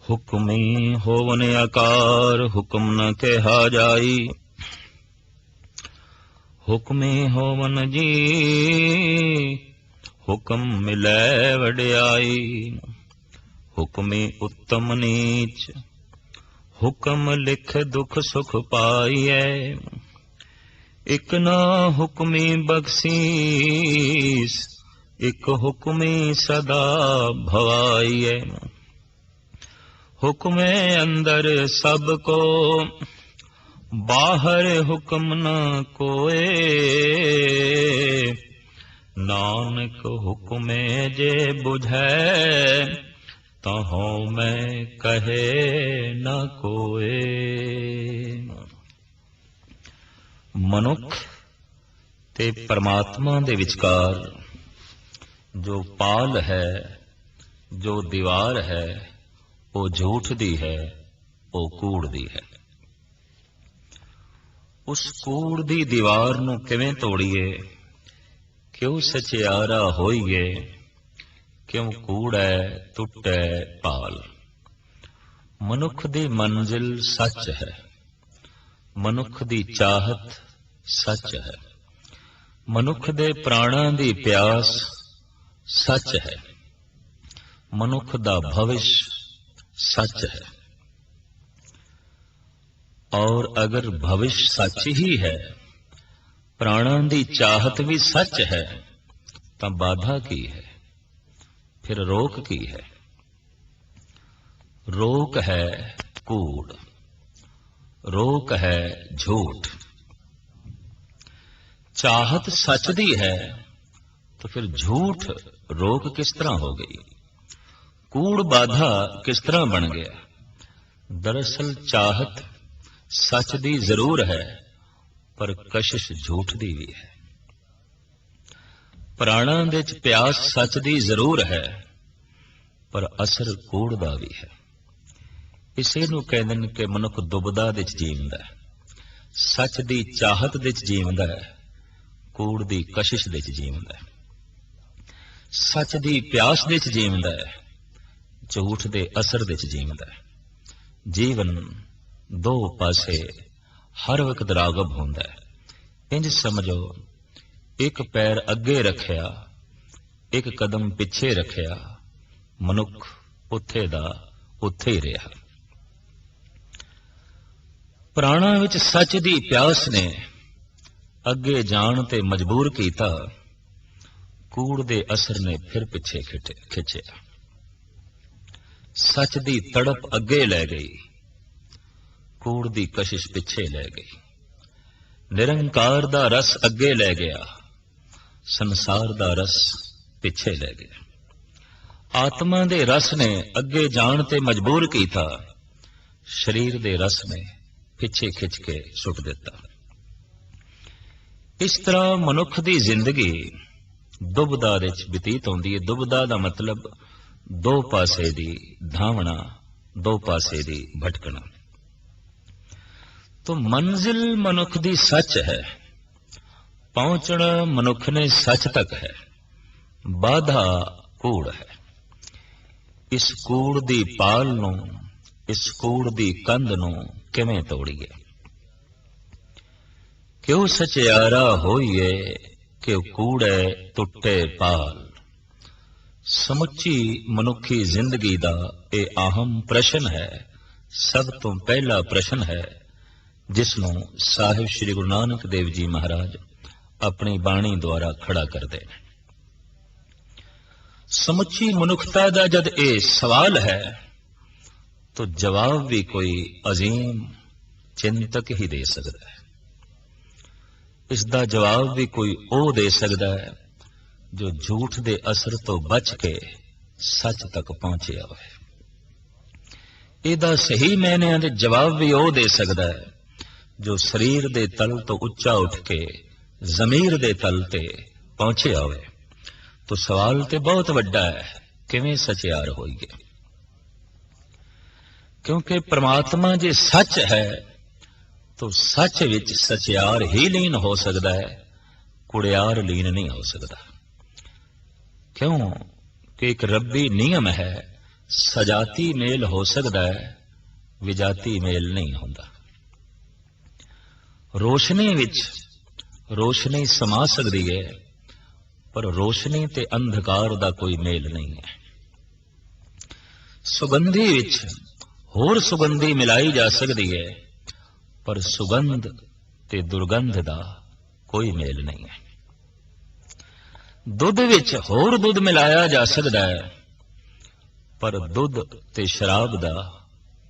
ਹੁਕਮੀ ਹੋਵਨ ਆਕਾਰ ਹੁਕਮ ਨ ਕਿਹਾ ਜਾਈ। ਹੁਕਮੀ ਹੋਵਨ ਜੀ ਹੁਕਮ ਮਿਲੈ ਵਡਿਆਈ। ਹੁਕਮੀ ਉੱਤਮ ਨੀਚ ਹੁਕਮ ਲਿਖ ਦੁਖ ਸੁਖ ਪਾਈਐ। ਇਕ ਨਾ ਹੁਕਮੀ ਬਖਸ਼ੀਸ ਇਕ ਹੁਕਮੀ ਸਦਾ ਭਵਾਈਐ। ਹੁਕਮੇ ਅੰਦਰ ਸਭ ਕੋ ਬਾਹਰ ਹੁਕਮ ਨ ਕੋਏ। ਨਾਨਕ ਹੁਕਮੇ ਜੇ ਬੁਝੈ ਤਹਉ ਮੈਂ ਕਹੇ ਨ ਕੋਏ। ਮਨੁੱਖ ਤੇ ਪਰਮਾਤਮਾ ਦੇ ਵਿਚਕਾਰ ਜੋ ਪਾਲ ਹੈ, ਜੋ ਦੀਵਾਰ ਹੈ, ਉਹ ਝੂਠ ਦੀ ਹੈ, ਉਹ ਕੂੜ ਦੀ ਹੈ। ਉਸ ਕੂੜ ਦੀ ਦੀਵਾਰ ਨੂੰ ਕਿਵੇਂ ਤੋੜੀਏ? ਕਿਉਂ ਸਚਿਆਰਾ ਹੋਈਏ? ਕਿਉਂ ਕੂੜੈ ਟੁੱਟੈ ਭਾਲ। ਮਨੁੱਖ ਦੀ ਮੰਜ਼ਿਲ ਸੱਚ ਹੈ, ਮਨੁੱਖ ਦੀ ਚਾਹਤ ਸੱਚ ਹੈ, ਮਨੁੱਖ ਦੇ ਪ੍ਰਾਣਾਂ ਦੀ ਪਿਆਸ ਸੱਚ ਹੈ, ਮਨੁੱਖ ਦਾ ਭਵਿਸ਼ ਸੱਚ ਹੈ। ਔਰ ਅਗਰ ਭਵਿਸ਼ ਸੱਚ ਹੀ ਹੈ, ਪ੍ਰਾਣਾਂ ਦੀ ਚਾਹਤ ਵੀ ਸੱਚ ਹੈ, ਤਾਂ ਬਾਧਾ ਕੀ ਹੈ? ਫਿਰ ਰੋਕ ਕੀ ਹੈ? ਰੋਕ ਹੈ ਕੂੜ, ਰੋਕ ਹੈ ਝੂਠ। ਚਾਹਤ ਸੱਚ ਦੀ ਹੈ ਤਾਂ ਫਿਰ ਝੂਠ ਰੋਕ ਕਿਸ ਤਰ੍ਹਾਂ ਹੋ ਗਈ? ਕੂੜ ਬਾਧਾ ਕਿਸ ਤਰ੍ਹਾਂ ਬਣ ਗਿਆ? ਦਰਅਸਲ ਚਾਹਤ ਸੱਚ ਦੀ ਜ਼ਰੂਰ ਹੈ, ਪਰ ਕਸ਼ਿਸ਼ ਝੂਠ ਦੀ ਵੀ ਹੈ। ਪ੍ਰਾਣਾਂ ਦੇ ਚ ਪਿਆਸ ਸੱਚ ਦੀ ਜ਼ਰੂਰ ਹੈ, ਪਰ ਅਸਰ ਕੂੜ ਦਾ ਵੀ ਹੈ। ਇਸੇ ਨੂੰ ਕਹਿੰਦੇ ਨੇ ਕਿ ਮਨੁੱਖ ਦੁਬਦਾ ਦੇ ਚ ਜੀਵਦਾ ਹੈ, ਸੱਚ ਦੀ ਚਾਹਤ ਦੇ ਚ ਜੀਵਦਾ ਹੈ, ਕੂੜ ਦੀ ਕਸ਼ਿਸ਼ ਦੇ ਚ ਜੀਵਦਾ ਹੈ। ਸੱਚ ਦੀ ਪਿਆਸ ਦੇ ਚ ਜੀਵਦਾ ਹੈ, ਝੂਠ ਦੇ ਅਸਰ ਦੇ ਚ ਜੀਵਦਾ ਹੈ। ਜੀਵਨ ਦੋ ਪਾਸੇ ਹਰ ਵਕਤ ਰਾਗਬ ਹੁੰਦਾ ਹੈ। ਇੰਜ ਸਮਝੋ, ਇੱਕ ਪੈਰ ਅੱਗੇ ਰੱਖਿਆ, ਇੱਕ ਕਦਮ ਪਿੱਛੇ ਰੱਖਿਆ, ਮਨੁੱਖ ਉੱਥੇ ਦਾ ਉੱਥੇ ਹੀ ਰਿਹਾ। ਪ੍ਰਾਣਾਂ ਵਿੱਚ ਸੱਚ ਦੀ ਪਿਆਸ ਨੇ ਅੱਗੇ ਜਾਣ ਤੇ ਮਜਬੂਰ ਕੀਤਾ, ਕੂੜ ਦੇ ਅਸਰ ਨੇ ਫਿਰ ਪਿੱਛੇ ਖਿੱਚਿਆ। ਸੱਚ ਦੀ ਤੜਪ ਅੱਗੇ ਲੈ ਗਈ, ਕੂੜ ਦੀ ਕਸ਼ਿਸ਼ ਪਿੱਛੇ ਲੈ ਗਈ। ਨਿਰੰਕਾਰ ਦਾ ਰਸ ਅੱਗੇ ਲੈ ਗਿਆ, ਸੰਸਾਰ ਦਾ ਰਸ ਪਿੱਛੇ ਲੈ ਗਿਆ। ਆਤਮਾ ਦੇ ਰਸ ਨੇ ਅੱਗੇ ਜਾਣ ਤੇ ਮਜਬੂਰ ਕੀਤਾ, ਸਰੀਰ ਦੇ ਰਸ ਨੇ ਪਿੱਛੇ ਖਿੱਚ ਕੇ ਸੁੱਟ ਦਿੱਤਾ। ਇਸ ਤਰ੍ਹਾਂ ਮਨੁੱਖ ਦੀ ਜ਼ਿੰਦਗੀ ਦੁਬਦਾ ਦੇ ਵਿੱਚ ਬਤੀਤ ਹੁੰਦੀ ਹੈ। ਦੁਬਦਾ ਦਾ ਮਤਲਬ ਦੋ ਪਾਸੇ ਦੀ ਧਾਵਣਾ, ਦੋ ਪਾਸੇ ਦੀ ਭਟਕਣਾ। ਤੋ ਮੰਜ਼ਿਲ ਮਨੁੱਖ ਦੀ ਸੱਚ ਹੈ, ਪਹੁੰਚਣਾ ਮਨੁੱਖ ਨੇ ਸੱਚ ਤੱਕ ਹੈ, ਬਾਧਾ ਕੂੜ ਹੈ। ਇਸ ਕੂੜ ਦੀ ਪਾਲ ਨੂੰ, ਇਸ ਕੂੜ ਦੀ ਕੰਧ ਨੂੰ ਕਿਵੇਂ ਤੋੜੀਏ? ਕਿਉਂ ਸਚਿਆਰਾ ਹੋਈਏ ਕਿ ਕੂੜੈ ਟੁੱਟੇ ਪਾਲ। ਸਮੁੱਚੀ ਮਨੁੱਖੀ ਜ਼ਿੰਦਗੀ ਦਾ ਇਹ ਅਹਿਮ ਪ੍ਰਸ਼ਨ ਹੈ, ਸਭ ਤੋਂ ਪਹਿਲਾ ਪ੍ਰਸ਼ਨ ਹੈ, ਜਿਸ ਨੂੰ ਸਾਹਿਬ ਸ੍ਰੀ ਗੁਰੂ ਨਾਨਕ ਦੇਵ ਜੀ ਮਹਾਰਾਜ ਆਪਣੀ ਬਾਣੀ ਦੁਆਰਾ ਖੜਾ ਕਰਦੇ ਨੇ। ਸਮੁੱਚੀ ਮਨੁੱਖਤਾ ਦਾ ਜਦ ਇਹ ਸਵਾਲ ਹੈ, ਤਾਂ ਜਵਾਬ ਵੀ ਕੋਈ ਅਜ਼ੀਮ ਚਿੰਤਕ ਹੀ ਦੇ ਸਕਦਾ ਹੈ। ਇਸ ਦਾ ਜਵਾਬ ਵੀ ਕੋਈ ਉਹ ਦੇ ਸਕਦਾ ਹੈ ਜੋ ਝੂਠ ਦੇ ਅਸਰ ਤੋਂ ਬਚ ਕੇ ਸੱਚ ਤੱਕ ਪਹੁੰਚਿਆ ਹੋਵੇ। ਇਹਦਾ ਸਹੀ ਮਾਇਨਿਆਂ ਦੇ ਜਵਾਬ ਵੀ ਉਹ ਦੇ ਸਕਦਾ ਹੈ ਜੋ ਸਰੀਰ ਦੇ ਤਲ ਤੋਂ ਉੱਚਾ ਉੱਠ ਕੇ ਜ਼ਮੀਰ ਦੇ ਤਲ ਤੇ ਪਹੁੰਚਿਆ ਹੋਵੇ। ਤਾਂ ਸਵਾਲ ਤੇ ਬਹੁਤ ਵੱਡਾ ਹੈ, ਕਿਵੇਂ ਸਚਿਆਰ ਹੋਈਏ? ਕਿਉਂਕਿ ਪ੍ਰਮਾਤਮਾ ਜੇ ਸੱਚ ਹੈ ਤਾਂ ਸੱਚ ਵਿੱਚ ਸਚਿਆਰ ਹੀ ਲੀਨ ਹੋ ਸਕਦਾ ਹੈ, ਕੁੜਿਆਰ ਲੀਨ ਨਹੀਂ ਹੋ ਸਕਦਾ। ਕਿਉਂ ਕਿ ਇੱਕ ਰੱਬੀ ਨਿਯਮ ਹੈ, सजाती मेल हो सकता है, विजाती मेल नहीं होता। रोशनी विच रोशनी समा सकती है, पर रोशनी ते अंधकार दा कोई मेल नहीं है। सुगंधी विच होर सुगंधी मिलाई जा सकती है, पर सुगंध ते दुर्गंध दा कोई मेल नहीं है। दुध विच होर दुध मिलाया जा सकता है, पर दुध ते शराब दा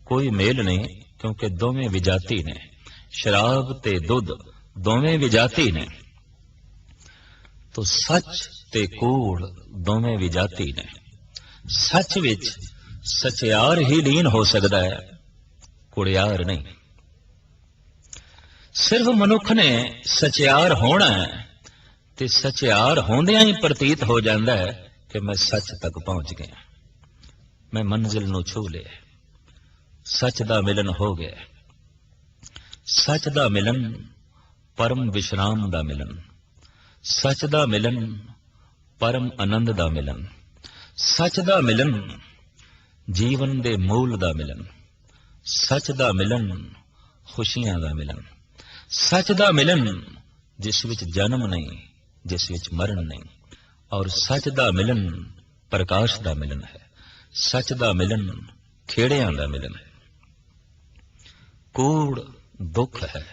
कोई मेल नहीं, क्योंकि दोवें विजाती ने। शराब ते दुध दोवें विजाती ने। तो सच ते कूड़ दोवें विजाती ने। सच विच सचियार ही लीन हो सकता है, कुड़ियार नहीं। सिर्फ मनुख ने सचियार होना है, ते सचियार होंदियां ही प्रतीत हो जाता है कि मैं सच तक पहुंच गया, मैं मंजिल नूं छू लिया, सच दा मिलन हो गया। सच दा मिलन परम विश्राम दा मिलन, सच दा मिलन परम आनंद दा मिलन, सच दा मिलन जीवन दे मूल दा मिलन, सच दा मिलन खुशियां दा मिलन, सच दा मिलन जिस विच जन्म नहीं, जिस विच मरण नहीं, और सच दा मिलन प्रकाश दा मिलन है। सच दा मिलन खेड़ियां दा मिलन है। कूड़ दुख है,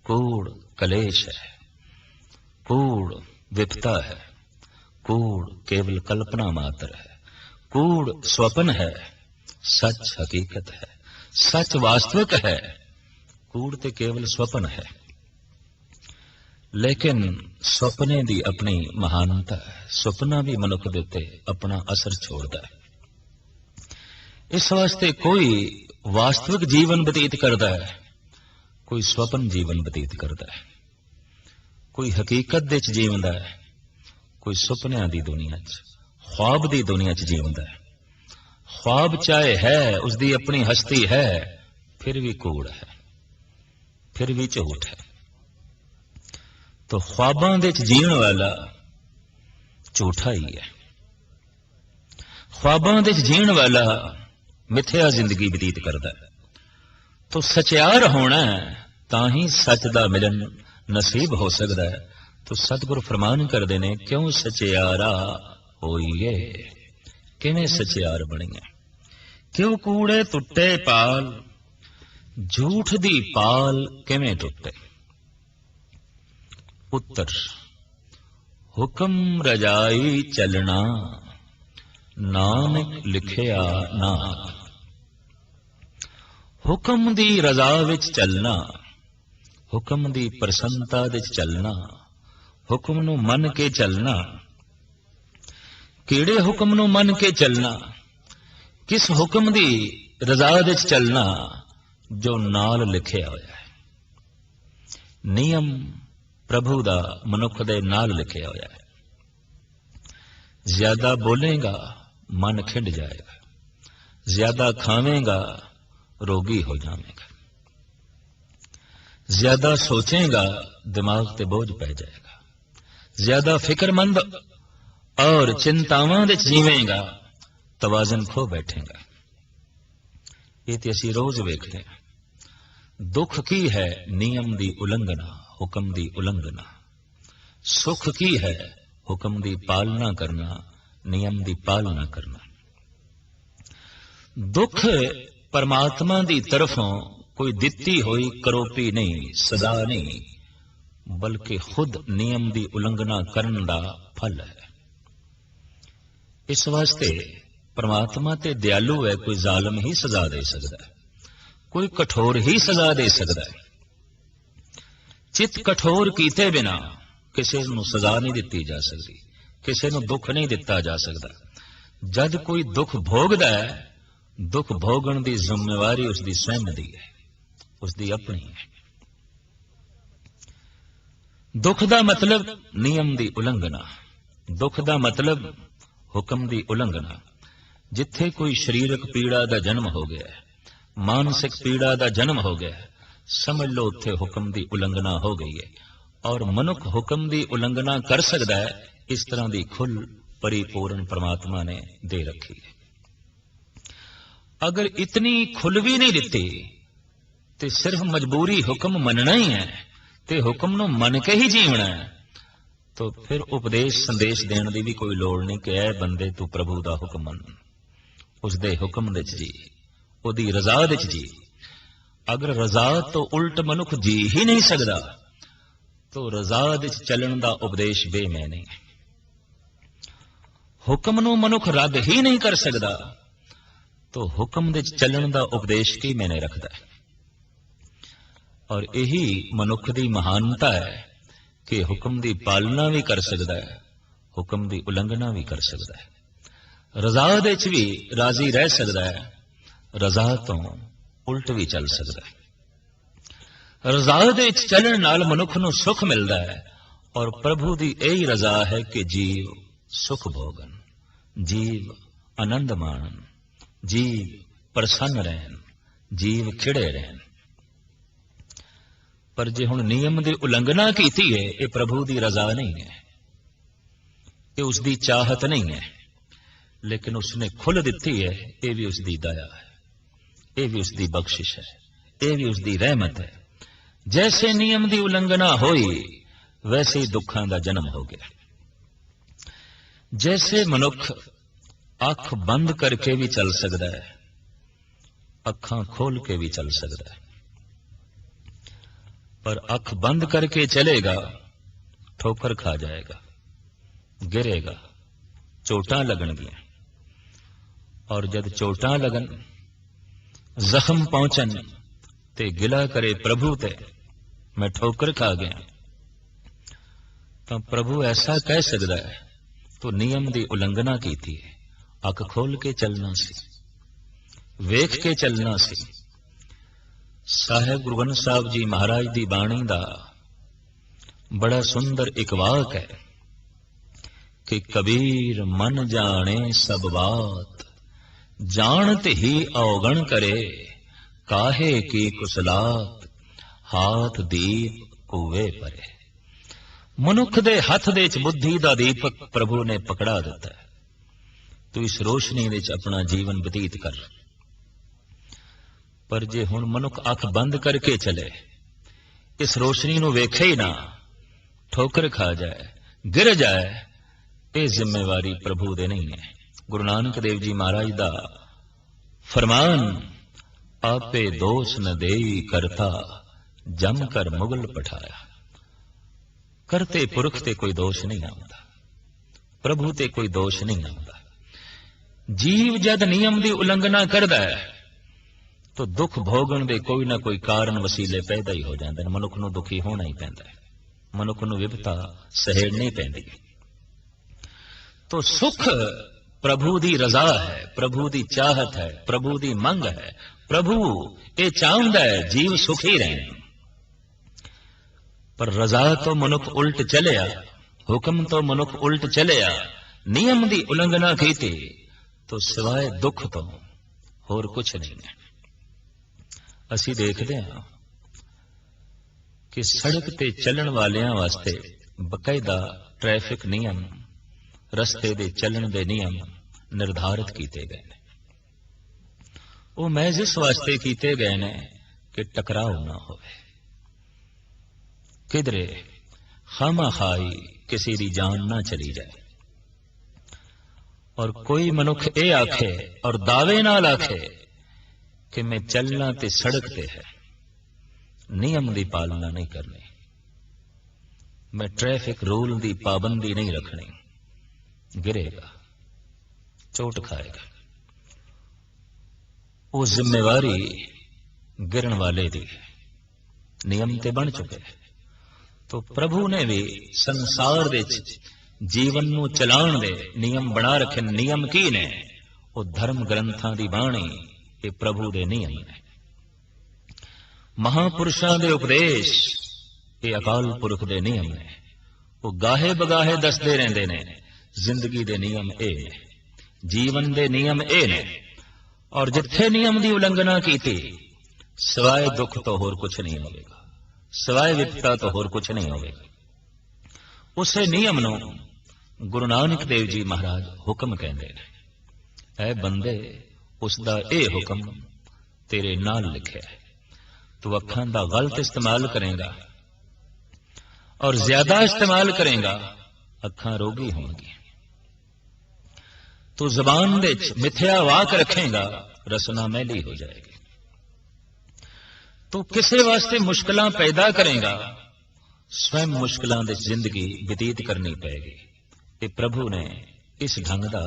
कूड़ कलेश है, कूड़ विपता है, कूड़ केवल कल्पना मात्र है, कूड़ स्वप्न है, सच हकीकत है, सच वास्तविक है, कूड़ ते केवल स्वप्न है। लेकिन सुपने दी अपनी महानता है। सुपना भी मनुख दे उत्ते अपना असर छोड़ता है। इस वास्ते कोई वास्तविक जीवन बतीत करता है, कोई स्वप्न जीवन बतीत करता है, कोई हकीकत दे च जीवंदा है, कोई सुपनियां दी दुनिया च, ख्वाब दी दुनिया च जीवंदा है। ख्वाब चाहे है, उसकी अपनी हस्ती है, फिर भी कूड़ है, फिर भी झूठ है। तो ख्वाबां दे च जीण वाला झूठा ही है। ख्वाबां दे च जीण वाला मिथ्या जिंदगी बतीत करता है। तो सचियार होना तां ही सच दा मिलन नसीब हो सकता है। तो सतगुरु फरमान करते ने, क्यों सचियारा होइए, किवें सचियार बणीए, क्यों कूड़े टुटे पाल, झूठ दी पाल किवें टुटे। उत्तर, हुक्म रजाई चलना, नानक लिखिया नाथ। हुक्म दी रजा विच चलना, हुक्म दी प्रसन्नता विच चलना, हुक्म नूं मन के चलना। किहड़े हुक्म नूं मन के चलना, किस हुक्म दी रजा विच चलना जो नाल लिखिया होया है। नियम प्रभु दा मनुख दे नाल लिखिया होया है। ज्यादा बोलेगा मन खिंड जाएगा, ज्यादा खावेगा रोगी हो जाएगा, ज्यादा सोचेगा दिमाग ते बोझ पै जाएगा, ज्यादा फिक्रमंद और चिंतावां दे जीवेगा तवाजन खो बैठेगा। ये तो असी रोज वेखते हैं। दुख की है नियम दी उलंघना, हुक्म दी उलंघना। सुख की है हुक्म दी पालना करना, नियम दी पालना करना। दुख परमात्मा दी तरफों कोई दिती हुई करोपी नहीं, सदा नहीं, बल्कि खुद नियम दी उलंघना करन दा फल है। इस वास्ते परमात्मा ते दयालु है, कोई जालिम ही सजा दे सकता है, कोई कठोर ही सजा दे सकता है। चित कठोर कीते बिना किसी नूं सजा नहीं दिती जा सकती, किसी नूं दुख नहीं दिता जा सकता। जद कोई दुख भोगदा है, दुख भोगण दी जिम्मेवारी उसकी स्वयं दी है, उसकी अपनी है। दुख दा मतलब नियम दी उलंघना, दुख दा मतलब हुक्म दी उलंघना। जिथे कोई शरीरक पीड़ा दा जन्म हो गया है, मानसिक पीड़ा दा जन्म हो गया है, समझ लो उत्थे हुक्म दी उलंघना हो गई है। और मनुख हुक्म दी उलंघना कर सकता है, इस तरह की खुल परिपूर्ण परमात्मा ने दे रखी है। अगर इतनी खुल भी नहीं दिती ते सिर्फ मजबूरी हुक्म मनना ही है ते हुक्म नूं मन के ही जीवना है, तो फिर उपदेश संदेश देने की भी कोई लोड़ नहीं कि ऐ बंदे तू प्रभु का हुक्म मन, उसदे हुक्म दे जी, उहदी रजा दे जी। अगर रजा तो उल्ट मनुख जी ही नहीं सकता तो रजा दे चलन का उपदेश बेमैनी है। हुक्म नूं मनुख रद्द ही नहीं कर सकता तो हुक्म दे चलन का उपदेश की मैंने रखता है। और यही मनुख की महानता है कि हुक्म की पालना भी कर सकता है, हुक्म की उलंघना भी कर सकता है, रजा दे च भी राजी रह सकता है, रजा तो उल्ट भी चल सकता है। रजा दे चलण नाल मनुख नूं सुख मिलता है और प्रभु की यही रजा है कि जीव सुख भोगन, जीव आनंद माणन, जीव प्रसन्न रहन, जीव खिड़े रहन। पर जे हुण नियम की उलंघना की है, ये प्रभु की रजा नहीं है, ये उसकी चाहत नहीं है, लेकिन उसने खुल दी है, ये भी उसकी दया है, ये भी उसकी बख्शिश है, ये भी उसकी रहमत है। जैसे नियम की उलंघना हुई वैसे ही दुखों का जन्म हो गया। जैसे मनुख अख बंद करके भी चल सकता है, अखां खोल के भी चल सकता है, पर अख बंद करके चलेगा ठोकर खा जाएगा, गिरेगा, चोटां लगणगियां। और जब चोटां लगन, जख्म पहुंचन ते गिला करे प्रभु ते मैं ठोकर खा गया, तो प्रभु ऐसा कह सकता है तो नियम की उलंघना की थी, अख खोल के चलना सी, वेख के चलना सी। साहिब गुरु ग्रंथ साहब जी महाराज की बाणी का बड़ा सुंदर एक वाक है कि कबीर मन जाने सब बात, जानत ही अवगण करे, काहे की कुसलात, हाथ दीप कुए परे। मनुख दे हथ दे च बुद्धि दा दीपक प्रभु ने पकड़ा दिता है, तू इस रोशनी विच अपना जीवन बतीत कर। पर जे हुण मनुख अख बंद करके चले, इस रोशनी नूं वेखे ही ना, ठोकर खा जाए, गिर जाए, ये जिम्मेवारी प्रभु दे नहीं है। गुरु नानक देव जी महाराज दा फरमान, आपे दोष न देई करता, जम कर मुगल पठाया। करते पुरख ते कोई दोष नहीं आता, प्रभु ते कोई दोष नहीं आता। जीव जद नियम की उलंघना करता है तो दुख भोगण दे कोई ना कोई कारण वसीले पैदा ही हो जाते हैं। मनुख नूं दुखी होना ही पैंदा है, मनुख नूं विपता सहेड़नी पैंदी। तो सुख प्रभु की रजा है, प्रभु की चाहत है, प्रभु की मंग है। प्रभु ये चाहता है जीव सुखी रहे, पर रजा तो मनुख उल्ट चलिया, हुक्म तो मनुख उल्ट चलिया, नियम की उलंघना की तो सिवाय दुख तो होर कुछ नहीं है। असी देखते हैं कि सड़क ते चलन वालियां वास्ते बकायदा ट्रैफिक नियम, रस्ते दे चलन दे नियम निर्धारित किए गए हैं। वो महज इस वास्ते किए गए हैं कि टकराव ना होवे, किधरे खामा खाई किसी की जान ना चली जाए। और कोई मनुख ये आखे और दावे नाल आखे कि मैं चलना ते सड़क ते है, नियम की पालना नहीं करनी, मैं ट्रैफिक रूल की पाबंदी नहीं रखनी, गिरेगा, चोट खाएगा। वो जिम्मेवारी गिरन वाले दी है, नियम ते बन चुके। तो प्रभु ने भी संसार दे जीवन नूं चलाण दे नियम बना रखे। नियम की ने? वो धर्म ग्रंथां दी बाणी, ये प्रभु दे नियम ने। महापुरुषां दे उपदेश, ये अकाल पुरख दे नियम ने। वो गाहे बगाहे दसदे रहिंदे ने जिंदगी दे नियम ए ने, जीवन दे नियम ए ने। और जिथे नियम की उलंघना की सिवाय दुख तो होर कुछ नहीं होगा, सिवाय विपता तो होर कुछ नहीं होगा। उसे नियम नूं गुरु नानक देव जी महाराज हुक्म कहते हैं, ऐ बंदे اس دا اے حکم تیرے نال لکھیا ہے۔ تو اکھاں دا غلط استعمال کریں گا اور زیادہ استعمال کریں گا، اکھاں روگی ہوں گی۔ تو زبان دے متھیا واک رکھیں گا، رسنا میلی ہو جائے گی۔ تو کسے واسطے مشکلاں پیدا کریں گا، سوئم مشکلاں دے زندگی بتیت کرنی پائے گی۔ یہ پربھو نے اس ڈھنگ دا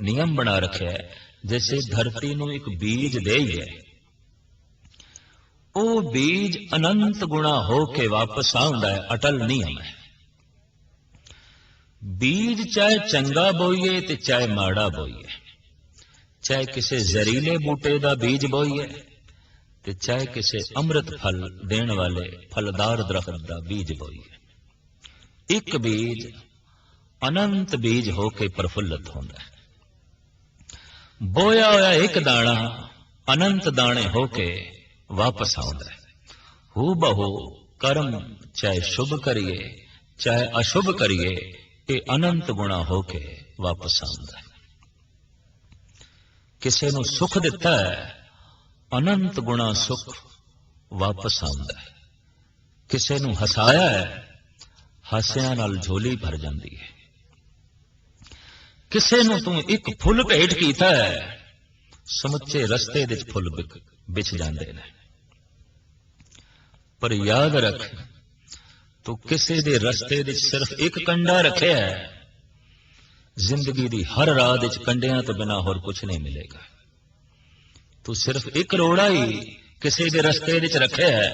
نیم بنا رکھا ہے، جیسے دھرتی نو ایک بیج دے ہے، او بیج اننت گنا ہو کے واپس آؤندا ہے، اٹل نیم ہے۔ بیج چاہے چنگا بوئیے تے چاہے ماڑا بوئیے، چاہے کسے زہریلے بوٹے دا بیج بوئیے تے چاہے کسے امرت پھل دین والے پھلدار درخت دا بیج بوئیے، ایک بیج اننت بیج ہو کے پرفلت ہوندا ہے۔ بویا ہویا ایک دانا اننت دانے ہو کے واپس آؤندا ہے۔ ہو بہو کرم چاہے شبھ کریے چاہے اشبھ کریے، یہ اننت گنا ہو کے واپس آؤندا ہے۔ کسے نو سکھ دتا ہے، اننت گنا سکھ واپس آؤندا ہے۔ کسے نو ہسایا ہے، ہاسیاں نال جھولی بھر جاندی ہے۔ کسے نو تو ایک پھل بھیٹ کیتا ہے، سمچے رستے دے پھل بچ جاندے نے۔ پر یاد رکھ، تو کسے دے رستے دے صرف ایک کنڈا رکھے ہے، زندگی دی ہر راہ دے کنڈیاں تو بنا اور کچھ نہیں ملے گا۔ تو صرف ایک روڑا ہی کسے دے رستے دے رکھے ہے،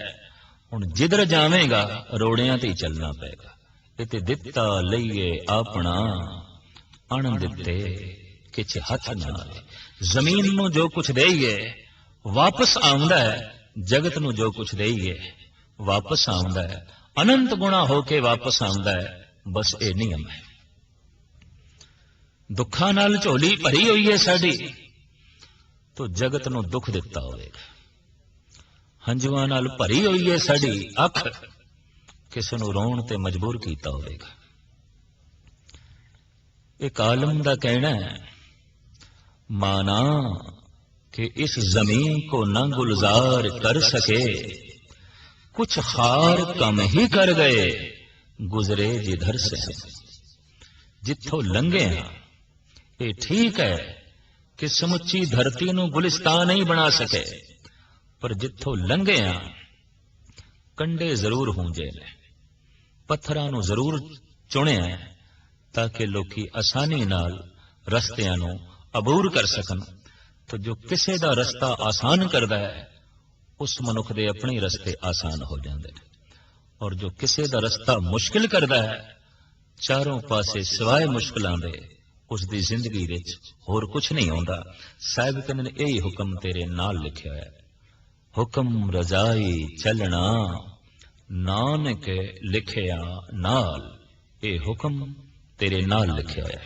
ہن جدھر جاویں گا روڑیاں تے ہی چلنا پے گا۔ اتے دتا لئیے اپنا اਣ دتے کچھ ہاتھ نال، زمین نو جو کچھ دئیے واپس آوندا ہے، جگت نو جو کچھ دئیے واپس آوندا ہے، اننت گنا ہو کے واپس آوندا ہے۔ بس اے نیم ہے۔ دکھاں نال جھولی بھری ہوئی ہے ساڈی، تو جگت نو دکھ دتا ہوئے گا۔ ہنجواں نال بھری ہوئی ہے ساڈی اکھ، کسے نو رون تے مجبور کیتا ہوئے گا۔ ایک عالم دا کہنا ہے، مانا کہ اس زمین کو نہ گلزار کر سکے، کچھ خار کم ہی کر گئے گزرے جدھر سے۔ جتھوں لنگے ہاں یہ ٹھیک ہے کہ سمچی دھرتی نو گلستان نہیں بنا سکے، پر جتھوں لنگے ہاں کنڈے ضرور ہونجے نے، پتھراں نو ضرور چنے ہیں تاکہ لوکی آسانی نال رستیاں نو عبور کر سکن۔ تو جو کسے دا رستہ آسان کردا ہے، اس منکھ دے اپنے رستے آسان ہو جاندے ہیں، اور جو کسے دا رستہ مشکل کردا ہے، چاروں پاسے سوائے مشکلاں دے اس دی زندگی وچ ہور کچھ نہیں ہوندا۔ صاحب کہندے نے یہی حکم تیرے نال لکھیا ہے، حکم رضائی چلنا نانک لکھیا نال، اے حکم تیرے نال لکھیا ہے۔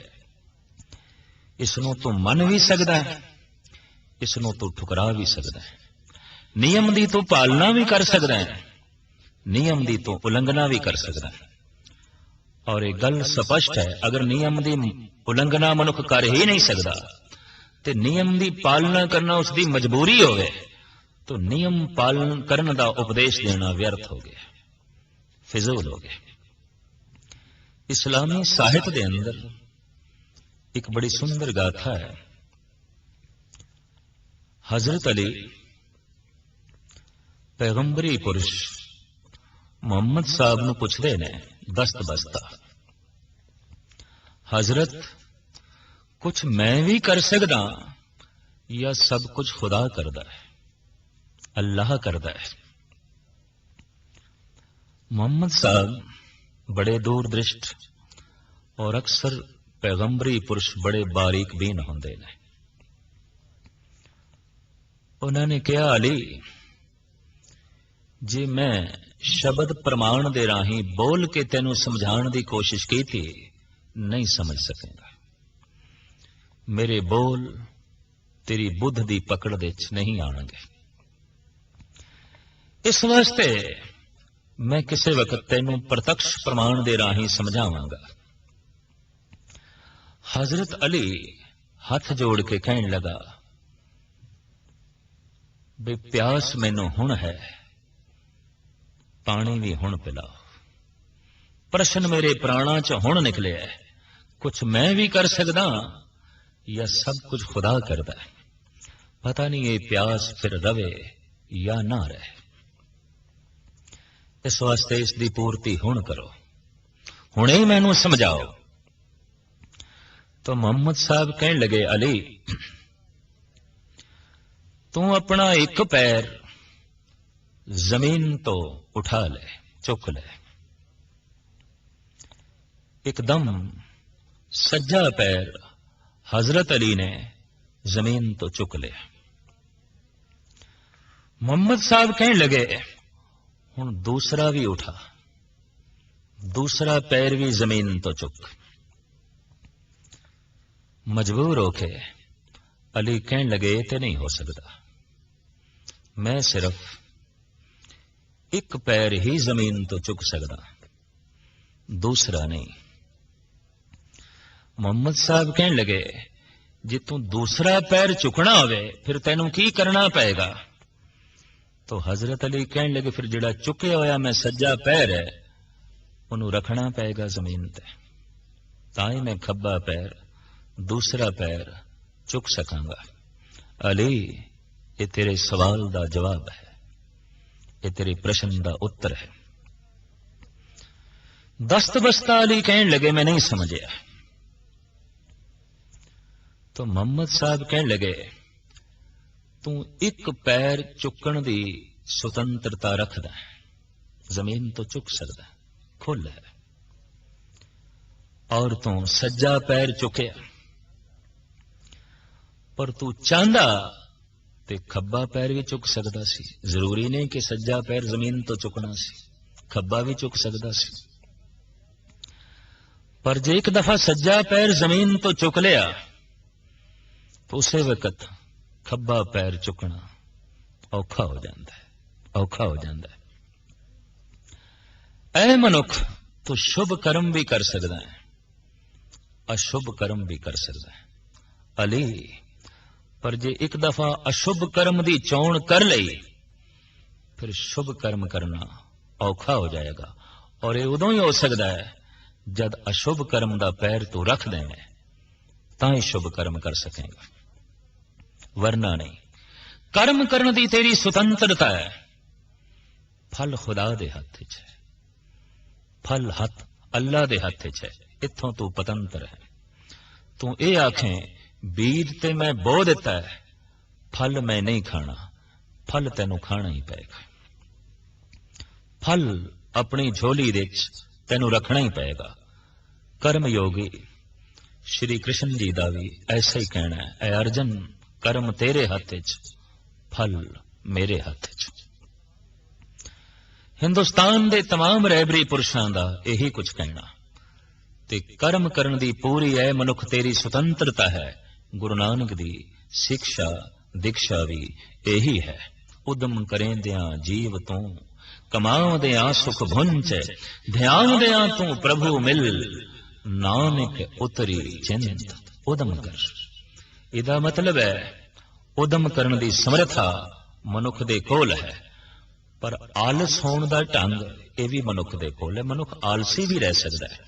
اس نو تو من بھی سکدا ہے، اس نو تو ٹھکرا بھی سکدا ہے، نیم دی تو پالنا بھی کر سکدا ہے، نیم دی تو النگنا بھی کر سکدا ہے۔ اور یہ گل سپشٹ ہے، اگر نیم دی النگنا منکھ کر ہی نہیں سکدا تے نیم دی پالنا کرنا اس دی مجبوری ہوئے، تو نیم پالن کرن دا اپدیش دینا ویرتھ ہو گیا، فضول ہو گیا۔ اسلامی ساہت دے اندر ایک بڑی سندر گاتھا ہے۔ حضرت علی پیغمبری پرش محمد صاحب نو پوچھتے نے دست بستہ، حضرت کچھ میں بھی کر سکدا یا سب کچھ خدا کردا ہے، اللہ کردا ہے؟ محمد صاحب بڑے دور درشٹ اور اکثر پیغمبری پرش بڑے باریک بین ہوندے نے۔ انہوں نے کہا، علی جی میں شبد پرمان دے راہیں بول کے تینوں سمجھان دی کوشش کی تھی، نہیں سمجھ سکیں گا۔ میرے بول تیری بدھ دی پکڑ دے نہیں آن گے، اس واسطے میں کسے وقت تینوں پرتکش پرمان دے راہیں سمجھاواں گا۔ حضرت علی ہاتھ جوڑ کے کہنے لگا، بھی ਪਿਆਸ ਮੈਨੂੰ ਹੁਣ ਹੈ, ਪਾਣੀ ਵੀ ਹੁਣ ਪਿਲਾਓ। ਪ੍ਰਸ਼ਨ ਮੇਰੇ ਪ੍ਰਾਣਾਂ ਚ ਹੁਣ ਨਿਕਲਿਆ, ਕੁਛ ਮੈਂ ਵੀ ਕਰ ਸਕਦਾ ਜਾਂ ਸਭ ਕੁਝ ਖੁਦਾ ਕਰਦਾ। ਪਤਾ ਨਹੀਂ ਇਹ ਪਿਆਸ ਫਿਰ ਰਵੇ ਜਾਂ ਨਾ ਰਹੇ। ਇਸ ਵਾਸਤੇ ਇਸ ਦੀ ਪੂਰਤੀ ਹੁਣ ਕਰੋ, ਹੁਣੇ ਹੀ ਮੈਨੂੰ ਸਮਝਾਓ। تو محمد صاحب کہنے لگے علی تو اپنا ایک پیر زمین تو اٹھا لے، چک لے۔ ایک دم سجا پیر حضرت علی نے زمین تو چک لے۔ محمد صاحب کہنے لگے ہن دوسرا بھی اٹھا، دوسرا پیر بھی زمین تو چک۔ مجبور ہو کے علی کہنے لگے تے نہیں ہو سکتا، میں صرف ایک پیر ہی زمین تو چک سکتا، دوسرا نہیں۔ محمد صاحب کہنے لگے جی تو دوسرا پیر چکنا ہوئے پھر تینوں کی کرنا پائے گا؟ تو حضرت علی کہنے لگے پھر جڑا چکے ہویا میں سجا پیر ہے انہوں رکھنا پائے گا زمین تے، تائیں میں کھبا پیر دوسرا پیر چک سکاں گا۔ علی یہ تیرے سوال دا جواب ہے، یہ تیرے پرشن دا اتر ہے۔ دست بستہ علی کہنے لگے میں نہیں سمجھیا۔ تو محمد صاحب کہنے لگے تو ایک پیر چکن دی سوتنترتا رکھدا ہے، زمین تو چک سکدا ہے، کھل ہے، اور تو سجا پیر چکیا، پر تو چاہندا تے کھبا پیر بھی چک سکدا سی، ضروری نہیں کہ سجا پیر زمین تو چکنا سی، کھبا بھی چک سکدا سی۔ پر جے ایک دفعہ سجا پیر زمین تو چک لیا تو اسی وقت کھبا پیر چکنا اوکھا ہو جاندہ ہے، اوکھا ہو جاندہ ہے۔ اے منکھ تو شبھ کرم بھی کر سکدا ہے، اشبھ کرم بھی کر سکدا ہے علی، پر جے ایک دفعہ اشبھ کرم دی چون کر لئی پھر شبھ کرم کرنا اوکھا ہو جائے گا، اور یہ ادوں ہی ہو سکتا ہے جد اشبھ کرم دا پیر تو رکھ دیں گے تاں ہی شبھ کرم کر سکیں گا، ورنہ نہیں۔ کرم کرن دی تیری سوتنترتا ہے، پھل خدا دے ہاتھ وچ ہے، پھل ہاتھ اللہ دے ہاتھ وچ ہے، اتھوں تو پتنتر ہے۔ تو اے آکھیں بیج تے میں بو دیتا ہے، پھل میں نہیں کھانا، پھل تینوں کھانا ہی پائے گا، پھل اپنی جھولی وچ تینوں رکھنا ہی پائے گا۔ کرم یوگی شری کرشن جی دا بھی ایسا ہی کہنا ہے، اے ارجن کرم تیرے ہاتھ وچ، پھل میرے ہاتھ وچ۔ ہندوستان دے تمام رہبری پرشاں دا یہی کچھ کہنا تے کرم کرن دی پوری ہے منکھ تیری سوتنترتا ہے۔ گرو نانک دی سکشا دکشا بھی یہی ہے، ادم کریں دیاں جیو تو کماؤ دیاں سکھ بھنچ، دھیان دیاں تو پربھو مل، نانک اتری چنت ادم کر۔ ادا مطلب ہے ادم کرن دی سمرتھا منکھ دے کول ہے، پر آلس ہون دا ٹنگ یہ بھی منکھ دے کول ہے۔ منکھ آلسی بھی رہ سکتا ہے،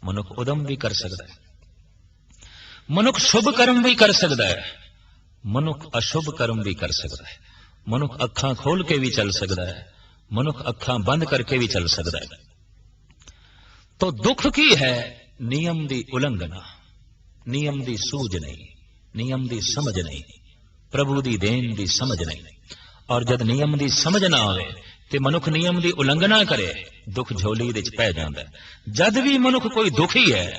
منکھ ادم بھی کر سکتا ہے، منکھ شبھ کرم بھی کر سکتا ہے، منکھ اشبھ کرم بھی کر سکتا ہے، منکھ اکھاں کھول کے بھی چل سکتا ہے، منکھ اکھاں بند کر کے بھی چل سکتا ہے۔ تو دکھ کی ہے نیم دی النگنا، نیم دی سوج نہیں، نیم دی سمجھ نہیں، پربھو دی دین دی سمجھ نہیں۔ اور جد نیم دی سمجھ نہ آئے تے منکھ نیم دی النگنا کرے، دکھ جھولی وچ پے جاندا ہے۔ جد بھی منکھ کوئی دکھی ہے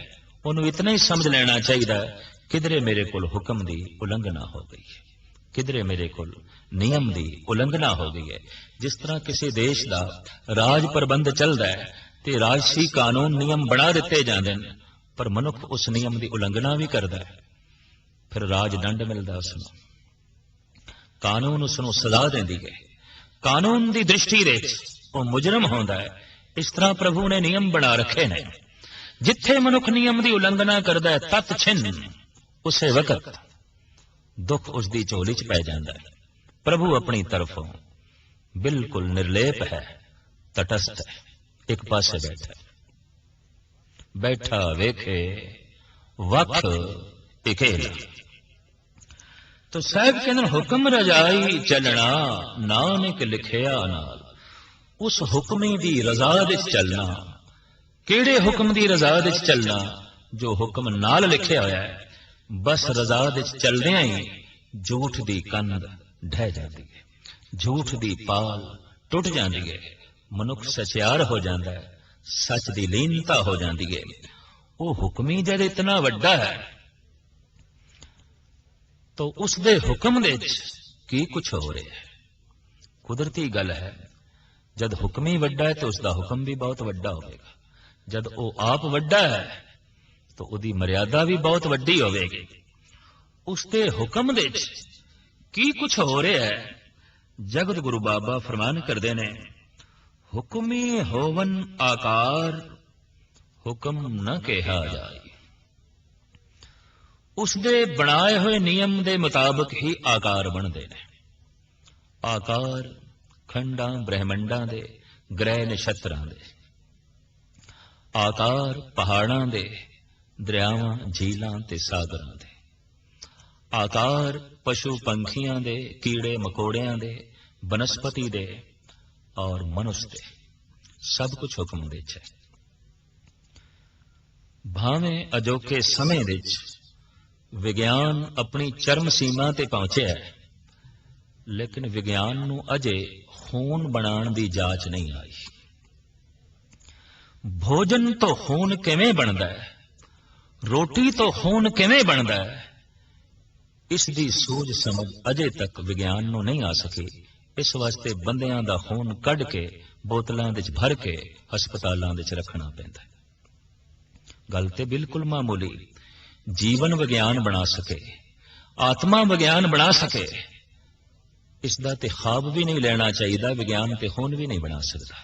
انہوں اتنا ہی سمجھ لینا چاہیے کدھرے میرے کول حکم دی النگنا ہو گئی ہے، کدھرے میرے کول نیم دی النگنا ہو گئی ہے۔ جس طرح کسی دیش دا راج پربند چلدا ہے تے راجسی قانون نیم بنا دیتے جاندے ہیں، پر منکھ اس نیم دی النگنا بھی کردا ہے، پھر راج دنڈ ملدا اس نوں، قانون اس نوں سزا دیندی ہے، قانون دی درشٹی وچ وہ مجرم ہوندا ہے۔ اس طرح پربھو نے نیم بنا رکھے نے، جتھے منکھ نیم دی النگنا کردا ہے تت چھن اسے وقت دکھ اس دی چولی چ پی جاندا ہے۔ प्रभु अपनी तरफों बिल्कुल निर्लेप है, तटस्थ है, एक पासे बैठा वेखे वख इकेला। तो साहब कहते हुक्म रजाई चलना नानक लिखिया नाल, उस हुक्मी दी रजा विच चलना। केड़े हुक्म दी रजा विच चलना? जो हुक्म नाल लिखिया होया है। बस रजा विच चलदियां ही झूठ दी कंध ढह जाती है, झूठ दी पाल टुट जाती है, मनुख सचियार हो जाता है, सच दी लीनता हो जाती है। वो हुक्मी जद इतना वड्डा है तो उसदे हुक्म दे की कुछ हो रहा है। कुदरती गल है, जद हुक्मी वड्डा है तो उसका हुक्म भी बहुत वड्डा होगा। जद वो आप वड्डा है तो उसकी मर्यादा भी बहुत वड्डी होगी। उसके हुक्म दे की कुछ हो रहा है। जगत गुरु बाबा फरमान करते ने, हुक्मी होवन आकार हुक्म न कहा जाए। उसदे बनाए हुए नियम दे मुताबिक ही आकार बनते हैं। आकार खंडा ब्रह्मंडां दे, ग्रह नक्षत्रां दे, आकार पहाड़ां दे, दरियावां झीलां ते सागरां दे, आकार पशु पंखियां दे, कीड़े मकोड़ियां दे, बनस्पति दे और मनुष्य दे, सब कुछ हुक्म दे है। भावें अजोके समय विच विज्ञान अपनी चरम सीमा ते पहुंचे है, लेकिन विज्ञान नूं अजे खून बनाने की जांच नहीं आई। भोजन तो खून किवें बनता है, रोटी तो खून किवें बनता है, इसकी सूझ समझ अजे तक विज्ञान नूं नहीं आ सकी। इस वास्ते बंदियां दा खून कढ़ के बोतलों विच भर के हस्पतालों विच रखना पैंदा है। गल ते बिल्कुल मामूली। जीवन विज्ञान बना सके, आत्मा विज्ञान बना सके, इसका ते ख्वाब भी नहीं लेना चाहिए। विज्ञान ते खून भी नहीं बना सकता।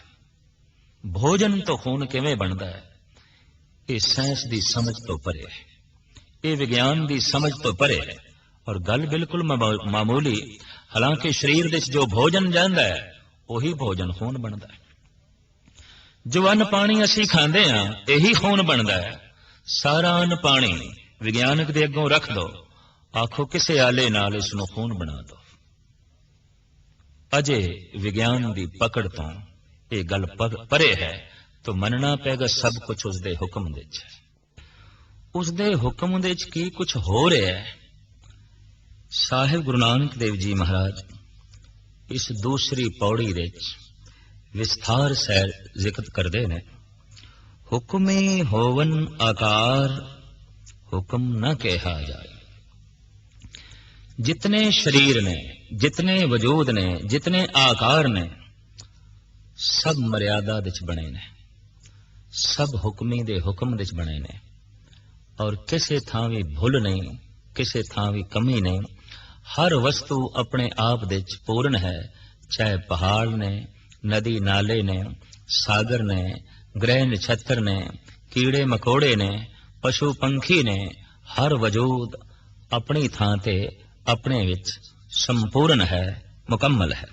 भोजन तो खून किवें बनता है, ये साइंस की समझ तो परे है, ये विज्ञान की समझ तो परे है। और गल बिल्कुल मामूली। हालांकि शरीर विच जो भोजन जाता है वही भोजन खून बनता है। जो अन्न पानी असी खांदे हां यही खून बनता है। सारा अन्न पानी विज्ञानक दे अगों रख दो, आखो किसे आले नाल इसनूं खून बना दो, अजे विज्ञान की पकड़ तो ये गल परे है। तो मनना पेगा सब कुछ उसदे हुक्म दे है। उसदे हुक्म दे की कुछ हो रहा है। साहिब गुरु नानक देव जी महाराज इस दूसरी पौड़ी दे विस्तार से जिक्र करते हैं, हुक्मे होवन आकार हुक्म न कहा जाए। जितने शरीर ने, जितने वजूद ने, जितने आकार ने, सब मर्यादा विच बने ने, सब हुक्मी दे हुक्म विच बने ने। और किसी थां भी भुल नहीं, किसी थां भी कमी नहीं। हर वस्तु अपने आप विच पूर्ण है। चाहे पहाड़ ने, नदी नाले ने, सागर ने, ग्रह नक्षत्र ने, कीड़े मकोड़े ने, पशु पंखी ने, हर वजूद अपनी थां ते अपने विच संपूर्ण है, मुकम्मल है।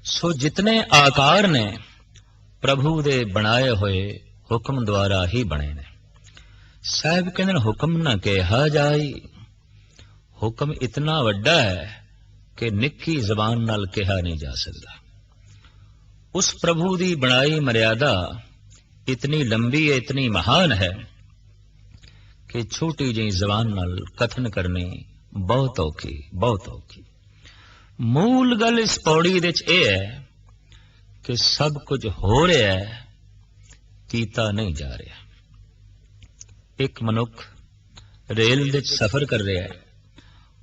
सो जितने आकार ने प्रभु दे बनाए हुए हुक्म द्वारा ही बने ने। साहब कहते हुक्म न कहा जाए। हुक्म इतना वड्डा है कि निक्की जबान नाल कहा नहीं जा सकता। उस प्रभु की बनाई मर्यादा इतनी लंबी है, इतनी महान है कि छोटी जी जबान नाल कथन करनी बहुत औखी, बहुत औखी। मूल गल इस पौड़ी दे च यह है कि सब कुछ हो रहा है, कीता नहीं जा रहा। एक मनुख रेल दे सफर कर रहा है,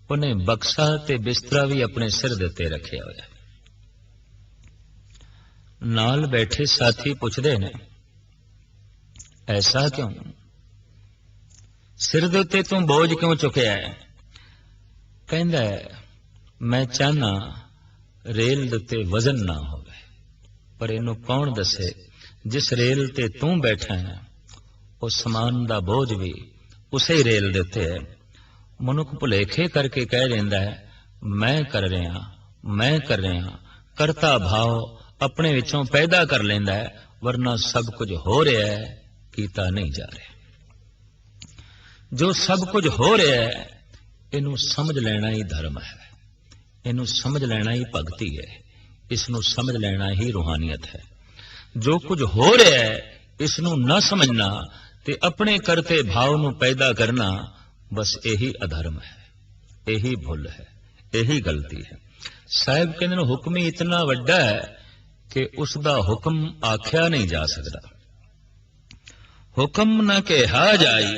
उन्हें बक्सा ते बिस्तरा भी अपने सिर दे उत्ते रखिया होया। नाल बैठे साथी पुछदे ने, ऐसा क्यों? सिर दे उत्ते तू बोझ क्यों चुकिया है? कहंदा है, मैं चाहना रेल दे उत्ते वजन ना होवे, पर इनू कौन दसे जिस रेल ते तू बैठा है उस समान दा बोझ भी उसे रेल दे उत्ते है। मनुख भुलेखे करके कह देंदा है, मैं कर रहा करता भाव अपने विचों पैदा कर लेंदा है, वरना सब कुछ हो रहा है, कीता नहीं जा रहा। जो सब कुछ हो रहा है, इनू समझ लेना ही धर्म है, इनू समझ लेना ही भगती है, इसनू समझ लेना ही रूहानियत है। जो कुछ हो रहा है इसनू न समझना ते अपने करते भाव नू पैदा करना, बस यही अधर्म है, यही भुल है, यही गलती है। साहिब कहते हुक्म ही इतना वड्डा है कि उसका हुक्म आख्या नहीं जा सकता। हुक्म न कहा जाए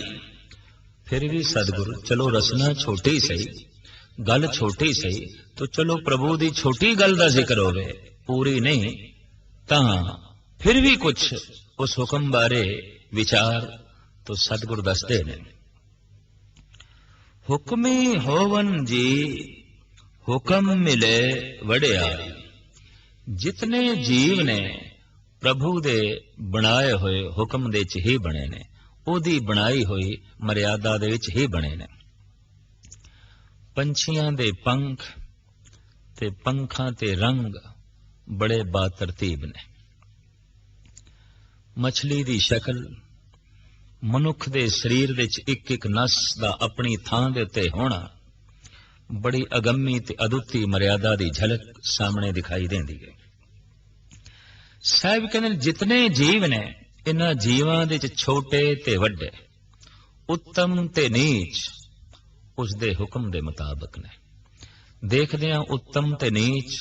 फिर भी सतगुरु चलो रसना छोटी सही, गल छोटी सही, तो चलो प्रभु की छोटी गल का जिक्र होवे, पूरी नहीं, तां फिर भी कुछ उस हुक्म बारे विचार तो सतगुरु दसते ने। हुक्मी होवन जी हुक्म मिले वड़ियाई। जितने जीव ने प्रभु दे बनाए हुए हुक्म दे च ही बने ने, ओदी बनाई हुई मर्यादा दे विच ही बने ने। पंछियां दे पंख ते पंखां ते रंग बड़े बातरतीब ने। मछली दी शक्ल, मनुख दे शरीर दे च एक एक नस दा अपनी थां दे उत्ते होना, बड़ी अगम्मी ते अदुੱਤੀ मर्यादा दी झलक सामने दिखाई देंदी है। साहिब कहते जितने जीव ने, इन्हां जीवां दे च छोटे ते वड्डे, उत्तम ते नीच उस दे हुक्म दे मुताबिक ने। देखदे हां उत्तम ते नीच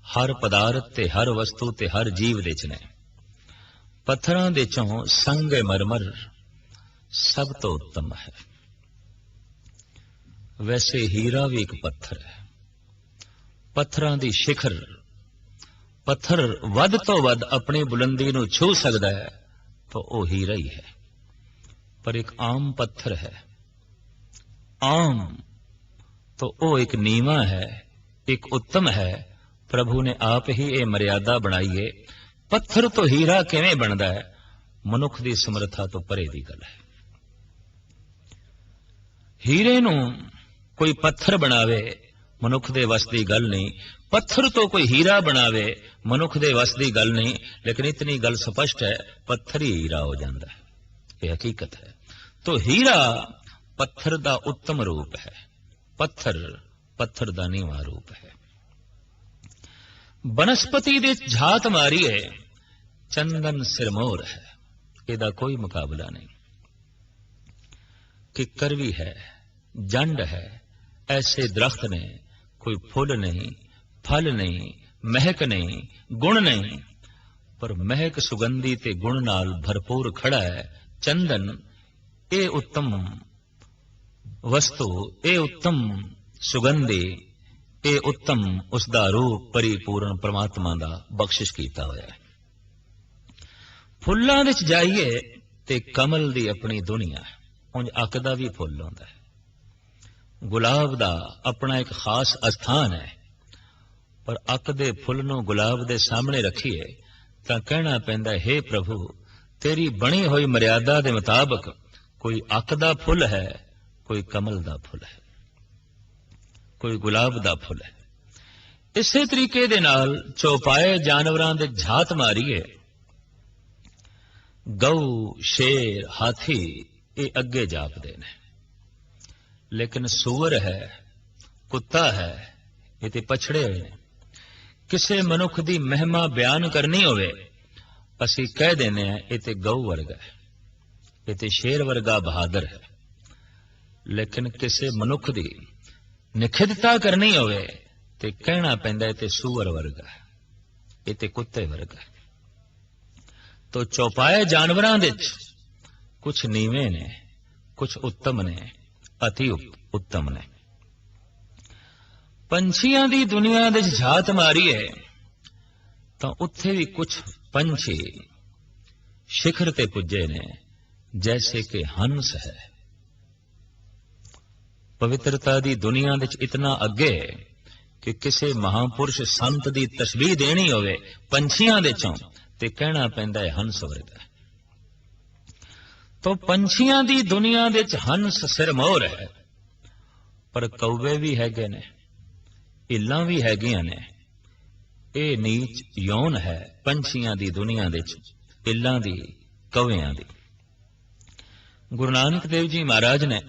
हर पदार्थ ते हर वस्तु ते हर जीव दे च ने। पत्थरां दे चों संगे मरमर सब तो उत्तम है। वैसे हीरा भी एक पत्थर है। पत्थरां दी शिखर, पत्थर वध तो वध अपनी बुलंदी नूं छू सकदा है तो वह हीरा ही है। पर एक आम पत्थर है, आम तो वो एक नीवा है, एक उत्तम है। प्रभु ने आप ही ये मर्यादा बनाई है। पत्थर तो हीरा किवें बनदा है, मनुख दी समर्था तो परे दी गल है। हीरे नूं कोई पत्थर बनावे, मनुख दे वस दी गल नहीं। पत्थर तो कोई हीरा बनावे, मनुख दे वस दी गल नहीं। लेकिन इतनी गल स्पष्ट है, पत्थर ही हीरा हो जाता है, ये हकीकत है। तो हीरा पत्थर दा उत्तम रूप है, पत्थर पत्थर दा नीवा रूप है। बनस्पति दे झात मारीए चंदन सिरमौर है, इहदा कोई मुकाबला नहीं। किक्कर भी है, जंड है, ऐसे दरख्त ने कोई फुल नहीं, फल नहीं, महक नहीं, गुण नहीं, पर महक सुगंधी ते गुण नाल भरपूर खड़ा है चंदन। ए उत्तम वस्तु, ए उत्तम सुगंधी, ए उत्तम उसदा रूप परिपूर्ण परमात्मा दा बख्शिश कीता होया है। फुल्लां विच जाइए ते कमल दी अपनी दुनिया है। उंज अक दा भी फुल होंदा है, गुलाब दा अपना एक खास अस्थान है। पर अक दे फुल नूं गुलाब दे सामने रखिए तां कहना पैंदा है, हे प्रभु तेरी बनी हुई मर्यादा दे मुताबिक कोई अक दा फुल है, कोई कमल दा फुल है, कोई गुलाब दा फुल है। इसे तरीके दे नाल चौपाए जानवरां दे झात मारीए, गऊ, शेर, हाथी ये अगे जापदे ने। लेकिन सूअर है, कुत्ता है, ये ते पछड़े हुए ने। किसे मनुख दी महिमा बयान करनी होवे, असी कह देने हैं ये ते गऊ वर्गा है, ये ते शेर वर्गा बहादुर है। लेकिन किसे मनुख दी निखिदता करनी होवे ते कहना पैंदा है ते सूअर वर्गा है, ये ते कुत्ते वर्गा है। तो चौपाए जानवरां दे कुछ नीवे ने, कुछ उत्तम ने, अति उत्तम ने। पंछियां दी दुनिया दे झात मारीए तो उत्थे भी कुछ पंछी शिखर ते पुजे ने, जैसे कि हंस है। पवित्रता दी दुनिया दे इतना अगे कि किसे महापुरुष संत दी तस्बीह देनी होवे पंछियां दे चों ते कहना पैंदा है हंस वर्गा। तो पंछियां दी दुनिया दे हंस सिरमौर है, पर कौवे भी हैगे ने, ਇੱਲਾਂ ਵੀ ਹੈਗੀਆਂ ਨੇ। ਇਹ ਨੀਚ ਯੌਨ ਹੈ ਪੰਛੀਆਂ ਦੀ ਦੁਨੀਆ ਦੇ ਵਿੱਚ, ਇੱਲਾਂ ਦੀ, ਕੌਵਿਆਂ ਦੀ। ਗੁਰੂ ਨਾਨਕ ਦੇਵ ਜੀ ਮਹਾਰਾਜ ਨੇ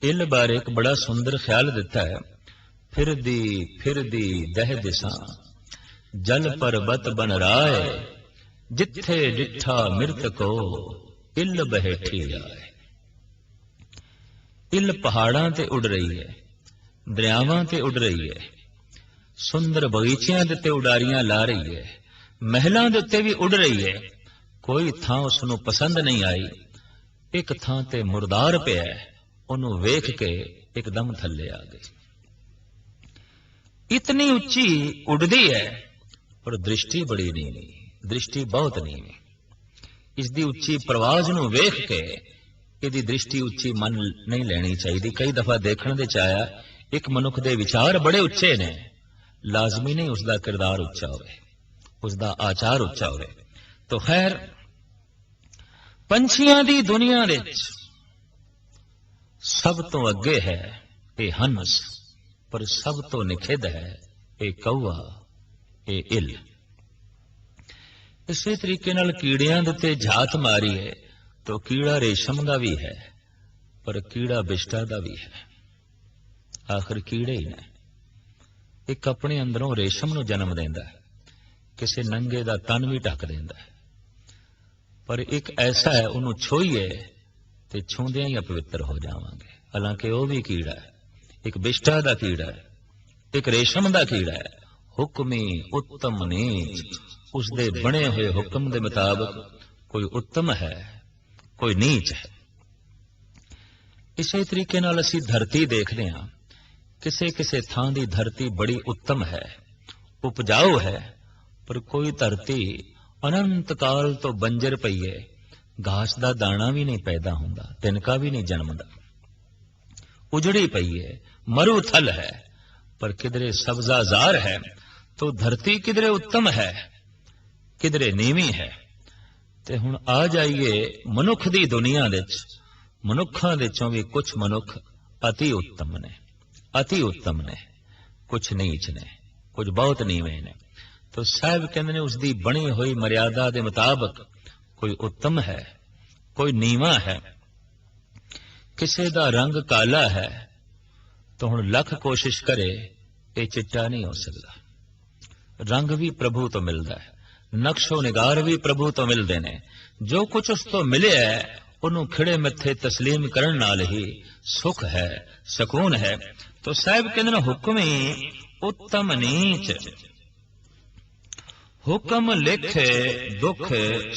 ਇੱਲ ਬਾਰੇ ਇੱਕ ਬੜਾ ਸੁੰਦਰ ਖਿਆਲ ਦਿੱਤਾ ਹੈ। ਫਿਰਦੀ ਫਿਰਦੀ ਦਹਿ ਦਿਸਾਂ ਜਲ ਪਰਬਤ ਬਨ ਰਾਏ, ਜਿੱਥੇ ਡਿੱਠਾ ਮਿਰਤ ਕੋ ਇੱਲ ਬਹਿਠੀ ਆਏ। ਇੱਲ ਪਹਾੜਾਂ ਤੇ ਉੱਡ ਰਹੀ ਹੈ, ਦਰਿਆਵਾਂ ਤੇ ਉੱਡ ਰਹੀ ਹੈ, ਸੁੰਦਰ ਬਗੀਚਿਆਂ ਦੇ ਉੱਤੇ ਉਡਾਰੀਆਂ ਲਾ ਰਹੀ ਹੈ, ਮਹਿਲਾਂ ਦੇ ਉੱਤੇ ਵੀ ਉੱਡ ਰਹੀ ਹੈ। ਕੋਈ ਥਾਂ ਉਸ ਨੂੰ ਪਸੰਦ ਨਹੀਂ ਆਈ। ਇੱਕ ਥਾਂ ਤੇ ਮੁਰਦਾਰ ਪਿਆ, ਉਹਨੂੰ ਵੇਖ ਕੇ ਇੱਕਦਮ ਥੱਲੇ ਆ ਗਈ। ਇਤਨੀ ਉੱਚੀ ਉੱਡਦੀ ਹੈ ਪਰ ਦ੍ਰਿਸ਼ਟੀ ਬੜੀ ਨੀਵੀਂ, ਦ੍ਰਿਸ਼ਟੀ ਬਹੁਤ ਨੀਵੀਂ। ਇਸ ਦੀ ਉੱਚੀ ਪ੍ਰਵਾਜ਼ ਨੂੰ ਵੇਖ ਕੇ ਇਹਦੀ ਦ੍ਰਿਸ਼ਟੀ ਉੱਚੀ ਮੰਨ ਨਹੀਂ ਲੈਣੀ ਚਾਹੀਦੀ। ਕਈ ਦਫਾ ਦੇਖਣ ਦੇ ਚ ਆਇਆ ਇੱਕ ਮਨੁੱਖ ਦੇ ਵਿਚਾਰ ਬੜੇ ਉੱਚੇ ਨੇ, ਲਾਜ਼ਮੀ ਨਹੀਂ ਉਸਦਾ ਕਿਰਦਾਰ ਉੱਚਾ ਹੋਵੇ, ਉਸਦਾ ਆਚਾਰ ਉੱਚਾ ਹੋਵੇ। ਤੋ ਖੈਰ, ਪੰਛੀਆਂ ਦੀ ਦੁਨੀਆ ਵਿੱਚ ਸਭ ਤੋਂ ਅੱਗੇ ਹੈ ਇਹ ਹੰਸ, ਪਰ ਸਭ ਤੋਂ ਨਿਖਿਧ ਹੈ ਇਹ ਕਊਆ, ਇਹ ਇੱਲ। ਇਸੇ ਤਰੀਕੇ ਨਾਲ ਕੀੜਿਆਂ ਦੇ ਉੱਤੇ ਝਾਤ ਮਾਰੀਏ ਤਾਂ ਕੀੜਾ ਰੇਸ਼ਮ ਦਾ ਵੀ ਹੈ, ਪਰ ਕੀੜਾ ਬਿਸ਼ਟਾ ਦਾ ਵੀ ਹੈ। ਆਖਰ ਕੀੜੇ ਹੀ ਨੇ। ਇੱਕ ਆਪਣੇ ਅੰਦਰੋਂ ਰੇਸ਼ਮ ਨੂੰ ਜਨਮ ਦਿੰਦਾ ਹੈ, ਕਿਸੇ ਨੰਗੇ ਦਾ ਤਨ ਵੀ ਢੱਕ ਦਿੰਦਾ ਹੈ, ਪਰ ਇੱਕ ਐਸਾ ਹੈ ਉਹਨੂੰ ਛੋਈਏ ਤੇ ਛੂੰਦਿਆਂ ਹੀ ਅਪਵਿੱਤਰ ਹੋ ਜਾਵਾਂਗੇ। ਹਾਲਾਂਕਿ ਉਹ ਵੀ ਕੀੜਾ ਹੈ, ਇੱਕ ਬਿਸ਼ਟਾ ਦਾ ਕੀੜਾ ਹੈ, ਇੱਕ ਰੇਸ਼ਮ ਦਾ ਕੀੜਾ ਹੈ। ਹੁਕਮੀ ਉੱਤਮ ਨੀਚ, ਉਸਦੇ ਬਣੇ ਹੋਏ ਹੁਕਮ ਦੇ ਮੁਤਾਬਕ ਕੋਈ ਉੱਤਮ ਹੈ, ਕੋਈ ਨੀਚ ਹੈ। ਇਸੇ ਤਰੀਕੇ ਨਾਲ ਅਸੀਂ ਧਰਤੀ ਦੇਖਦੇ ਹਾਂ। ਕਿਸੇ ਕਿਸੇ ਥਾਂ ਦੀ ਧਰਤੀ ਬੜੀ ਉੱਤਮ ਹੈ, ਉਪਜਾਊ ਹੈ, ਪਰ ਕੋਈ ਧਰਤੀ ਅਨੰਤ ਕਾਲ ਤੋਂ ਬੰਜਰ ਪਈ ਹੈ, ਘਾਸ ਦਾ ਦਾਣਾ ਵੀ ਨਹੀਂ ਪੈਦਾ ਹੁੰਦਾ, ਤਿਨਕਾ ਵੀ ਨਹੀਂ ਜਨਮਦਾ, ਉਜੜੀ ਪਈ ਹੈ, ਮਰੂ ਥਲ ਹੈ। ਪਰ ਕਿਧਰੇ ਸਬਜ਼ਾਜ਼ਾਰ ਹੈ तो धरती किधरे उत्तम है, किधरे नीवी है। ते हुण आ जाइए मनुख दी दुनिया विच। मनुखां दे चों भी कुछ मनुख अति उत्तम ने, अति उत्तम ने, कुछ नीच ने, कुछ बहुत नीवे ने। तो साहब कहंदे ने उसदी बनी हुई मर्यादा दे मुताबिक कोई उत्तम है, कोई नीवा है। किसे दा रंग काला है तो हुण लख कोशिश करे ये चिट्टा नहीं हो सकता। रंग भी प्रभु तो मिलता है, नक्शो निगार भी प्रभु तो मिलते ने। जो कुछ उस तो मिले है उन्होंने खिड़े मथे तस्लीम करन नाल ही सुख है, सुकून है। तो साहब कहते हुक्म ही उत्तम नीच, हुक्म लिखे दुख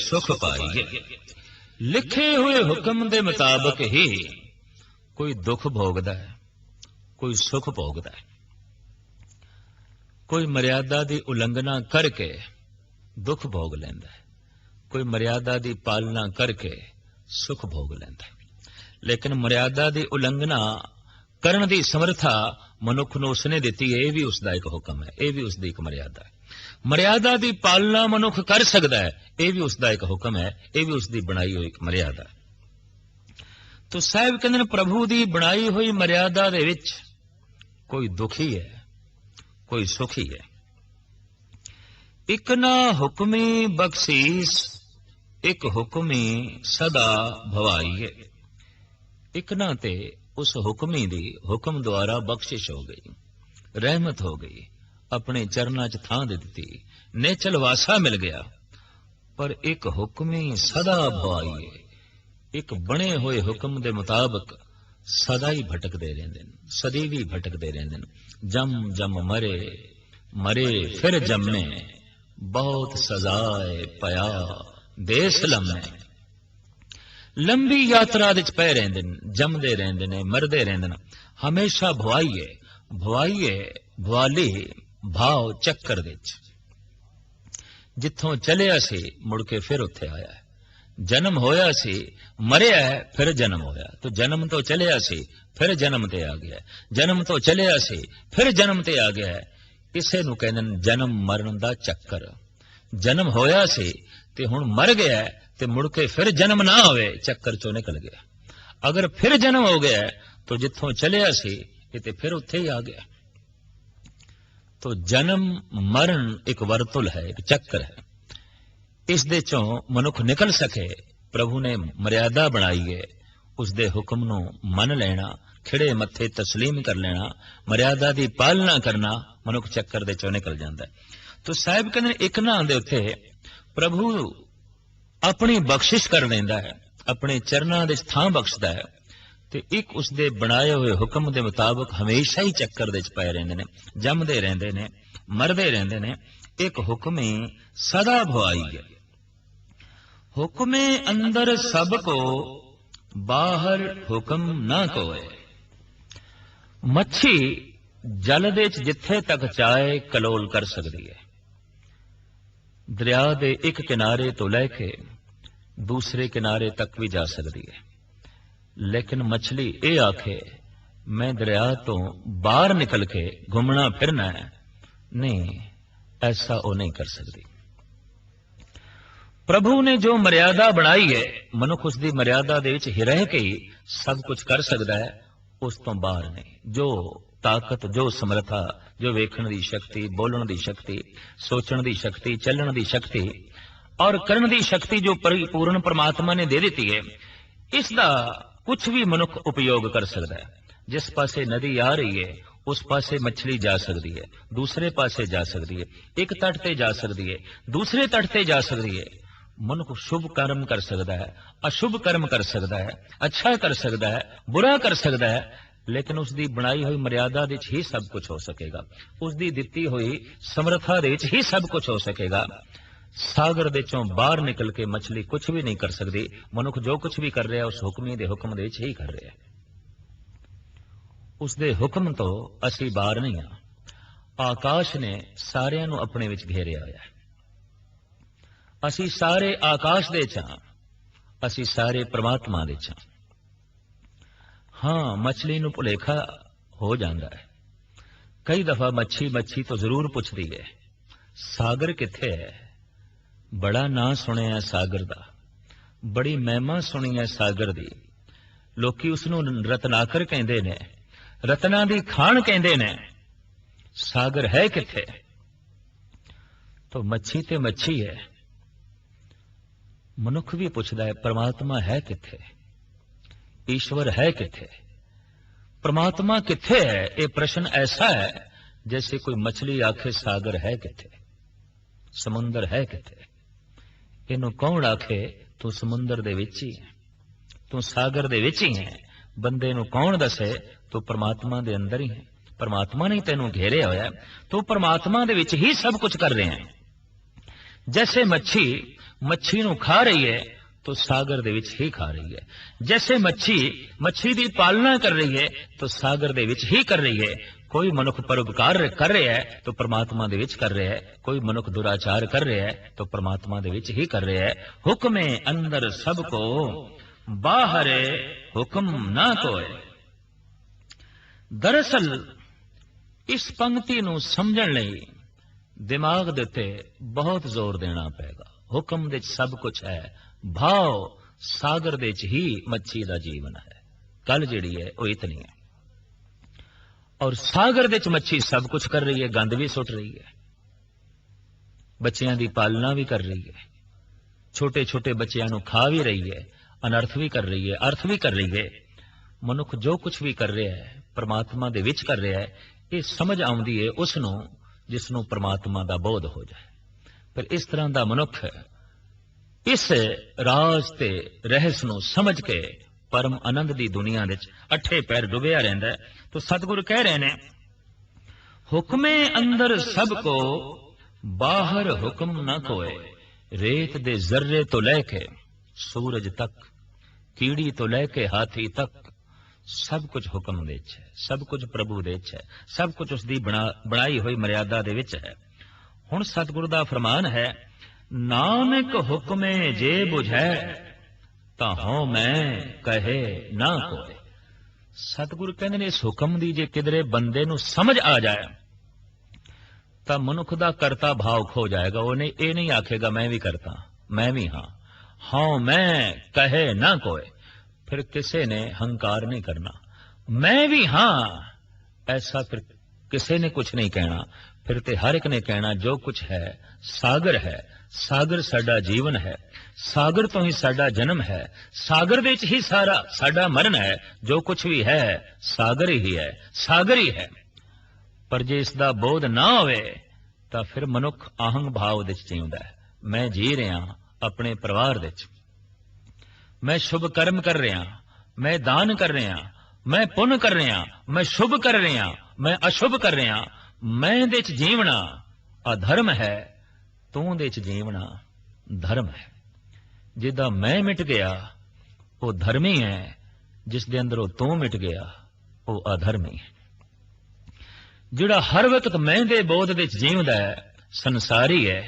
सुख पाइए। लिखे हुए हुक्म के मुताबिक ही कोई दुख भोगदा है, कोई सुख भोगदा है। कोई मर्यादा की उलंघना करके दुख भोग लेंदा है, कोई मर्यादा की पालना करके सुख भोग लेंदा है। लेकिन मर्यादा की उलंघना करन दी समर्था मनुख नूं उसने दिती है, यह भी उसका एक हुक्म है, यह भी उसकी एक मर्यादा है। मर्यादा की पालना मनुख कर सकता है, यह भी उसका एक हुक्म है, यह भी उसकी बनाई हुई एक मर्यादा है। तो साहब कहते प्रभु की बनाई हुई मर्यादा दे विच कोई दुखी है, कोई सुखी है। एक ना हुक्मी बख्शीस, एक हुक्मी सदा भवाई है। एक ना ते उस हुक्मी दी हुक्म द्वारा बख्शिश हो गई, रहमत हो गई, अपने चरना च थां दे दिती, नेचल वासा मिल गया। पर एक हुक्मी सदा भवाई है, एक बने हुए हुक्म दे मुताबिक सदा ही भटकते रहते, सदी भी भटकते रहते। जम जम मरे, मरे फिर जमे, बहुत सजाए पया देश लम्हे। लंबी यात्रा विच पै रहिंदे ने, जमदे रहिंदे ने, मरदे रहिंदे ने। हमेशा भवाईए भवाईए भवाली भाव चक्कर विच। जिथों चलिया सी मुड़ के फिर उत्थे आया है। जन्म होया सी, मरिया है, फिर जन्म होया। तो जन्म तो चलिया सी, फिर जन्म ते आ गया, जन्म तो चलिया सी, फिर जन्म ते आ गया है। इसे नूं कहंदे ने जन्म मरण दा चक्कर। जन्म होया सी ते हुण मर गया है, ते मुड़ के फिर जन्म ना होवे, चक्कर चों निकल गया। अगर फिर जन्म हो गया तो जिथों चलिया सी ते फिर उत्थे ही आ गया। तो जन्म मरण एक वर्तुल है, एक चक्र है। इस दे चों मनुख निकल सके, प्रभु ने मर्यादा बनाई है, उसदे हुक्म नूं मन लेना, खिड़े मत्थे तस्लीम कर लेना, मर्यादा दी पालना करना, मनुख चक्कर दे चों निकल जाता है। तो साहिब कहते एक ना दे उत्ते प्रभु अपनी बख्शिश कर लेंदा है, अपने चरनां दे थां बख्शदा है, ते एक उसदे बनाए हुए हुक्म दे मुताबिक हमेशा ही चक्कर दे च पए रहिंदे ने, जमदे रहिंदे ने, मरदे रहिंदे ने। एक हुक्म ही सदा भवाई है, हुक्मे अंदर सबको, बाहर हुक्म ना कोए। मच्छी जल दे च जिथे तक चाहे कलोल कर सकती है, दरिया दे एक किनारे तो लैके दूसरे किनारे तक भी जा सकती है, लेकिन मछली ये आखे मैं दरिया तो बाहर निकल के घूमना फिरना है, नहीं, ऐसा वो नहीं कर सकती। प्रभु ने जो मर्यादा बनाई है, मनुख उसकी मर्यादा दे विच ही रह के ही सब कुछ कर सकता है, उस तो बाहर नहीं। जो ताकत, जो समर्था, जो वेखण दी शक्ति, बोलण दी शक्ति, सोचण दी शक्ति, चलण दी शक्ति और करण दी शक्ति जो परिपूर्ण परमात्मा ने दे दी है, इसका कुछ भी मनुख उपयोग कर सकता है। जिस पासे नदी आ रही है उस पासे मछली जा सकती है, दूसरे पासे जा सकती है, एक तट ते जा सकती है, दूसरे तट ते जा सकती है। मनुख शुभ कर्म कर सकता है, अशुभ कर्म कर सकता है, अच्छा कर सकता है, बुरा कर सकता है, लेकिन उसकी बनाई हुई मर्यादा दे ही सब कुछ हो सकेगा, उसकी दिती हुई समर्था दे ही सब कुछ हो सकेगा। सागर दे चों बाहर निकल के मछली कुछ भी नहीं कर सकती। मनुख जो कुछ भी कर रहा है उस हुक्मी दे हुक्म दे ही कर रहा है, उसदे हुक्म तो असी बाहर नहीं हाँ। आकाश ने सारिਆਂ ਨੂੰ अपने विच घेरिया होया है, असी सारे आकाश दे च हां, असी सारे परमात्मा दे च हां। हाँ, मछली नूं भुलेखा हो जाता है, कई दफा मच्छी मच्छी तो जरूर पूछती है सागर किथे है, बड़ा नां सुनिया सागर दा, बड़ी महिमा सुनी है सागर दी, लोकी उसनूं रत्नाकर कहंदे ने, रत्ना दी खान कहंदे ने, सागर है किथे? तो मच्छी ते मच्छी है। मनुख भी पूछता है परमात्मा है किथे, ईश्वर है किथे, परमात्मा किथे है? ये प्रश्न ऐसा है जैसे कोई मछली आखे सागर है किथे, समुंदर है किथे। इनू कौन आखे तू समुंदर दे विच ही है, तू सागर दे विच ही है। बंदे नू कौन दसे तू परमात्मा दे अंदर ही है, परमात्मा ने तेनू घेरे होया, तू परमात्मा दे विच ही सब कुछ कर रहे हैं। जैसे मच्छी मच्छी नू खा रही है तो सागर दे विच ही खा रही है, जैसे मच्छी मच्छी दी पालना कर रही है तो सागर दे विच ही कर रही है। कोई मनुख परोपकार कर रहा है तो परमात्मा दे विच कर रहा है, कोई मनुख दुराचार कर रहा है तो परमात्मा दे विच ही कर रहा है। हुक्मे अंदर सबको, बाहर हुक्म ना कोई। दरअसल इस पंक्ति नू समझण लई दिमाग दे उत्ते बहुत जोर देना पेगा। हुक्म दे सब कुछ है, भाव सागर दे च ही मच्छी दा जीवन है, कल जिहड़ी है वो इतनी है। और सागर दे च मच्छी सब कुछ कर रही है, गंद भी सुट रही है, बच्चियां दी पालना भी कर रही है, छोटे छोटे बच्चियां नू खा भी रही है, अनर्थ भी कर रही है, अर्थ भी कर रही है। मनुख जो कुछ भी कर रहा है परमात्मा दे विच कर रहा है, ये समझ आउंदी है उसनू जिसनू परमात्मा दा बोध हो जाए। फिर इस तरह दा मनुख इस राज ते रहस नू समझ के परम आनंद दी दुनिया विच अठे पैर डुबिया रहिंदा है। तो सतगुरु कह रहे हैं हुक्मे अंदर सबको, बाहर हुक्म न कोए। रेत दे जर्रे तो लैके सूरज तक, कीड़ी तो लैके हाथी तक, सब कुछ हुक्म दे च है, सब कुछ प्रभु दे च है, सब कुछ उसकी बनाई हुई मर्यादा दे विच है। हुण सतगुरु दा फरमान है, नानक हुक्मे जे बुझै तां हों मैं कहे ना कोई। सतगुरु कहंदे ने इस हुक्म दी जे किधरे बंदे नू समझ आ जाए तां मनुख दा करता भाव खो जाएगा। उन्हें ये नहीं आखेगा मैं भी करता, मैं भी हाँ, हाँ मैं कहे ना कोई। फिर किसी ने हंकार नहीं करना, मैं भी हाँ, ऐसा फिर किसी ने कुछ नहीं कहना। ਫਿਰ ਤੇ ਹਰ ਇੱਕ ਨੇ ਕਹਿਣਾ ਜੋ ਕੁਛ ਹੈ ਸਾਗਰ ਹੈ, ਸਾਗਰ ਸਾਡਾ ਜੀਵਨ ਹੈ, ਸਾਗਰ ਤੋਂ ਹੀ ਸਾਡਾ ਜਨਮ ਹੈ, ਸਾਗਰ ਦੇ ਵਿੱਚ ਹੀ ਸਾਰਾ ਸਾਡਾ ਮਰਨ ਹੈ, ਜੋ ਕੁਛ ਵੀ ਹੈ ਸਾਗਰ ਹੀ ਹੈ, ਸਾਗਰ ਹੀ ਹੈ। ਪਰ ਜੇ ਇਸ ਦਾ ਬੋਧ ਨਾ ਹੋਵੇ ਤਾਂ ਫਿਰ ਮਨੁੱਖ ਅਹੰਗ ਭਾਵ ਦੇ ਵਿੱਚ ਜੀਉਂਦਾ ਹੈ। ਮੈਂ ਜੀ ਰਿਹਾ ਆਪਣੇ ਪਰਿਵਾਰ ਦੇ ਵਿੱਚ, ਮੈਂ ਸ਼ੁਭ ਕਰਮ ਕਰ ਰਿਹਾ, ਮੈਂ ਦਾਨ ਕਰ ਰਿਹਾ, ਮੈਂ ਪੁੰਨ ਕਰ ਰਿਹਾ, ਮੈਂ ਸ਼ੁਭ ਕਰ ਰਿਹਾ, ਮੈਂ ਅਸ਼ੁਭ ਕਰ ਰਿਹਾ, ਮੈਂ ਦੇ ਚ ਜੀਵਣਾ ਅਧਰਮ ਹੈ, ਤੂੰ ਦੇ ਚ ਜੀਵਣਾ ਧਰਮ ਹੈ। ਜਿਹਦਾ ਮੈਂ ਮਿਟ ਗਿਆ ਉਹ ਧਰਮੀ ਹੈ, ਜਿਸ ਦੇ ਅੰਦਰ ਉਹ ਤੂੰ ਮਿਟ ਗਿਆ ਉਹ ਅਧਰਮੀ ਹੈ। ਜਿਹੜਾ ਹਰ ਵਕਤ ਮੈਂ ਦੇ ਬੋਧ ਵਿੱਚ ਜੀਵਦਾ ਹੈ ਸੰਸਾਰੀ ਹੈ,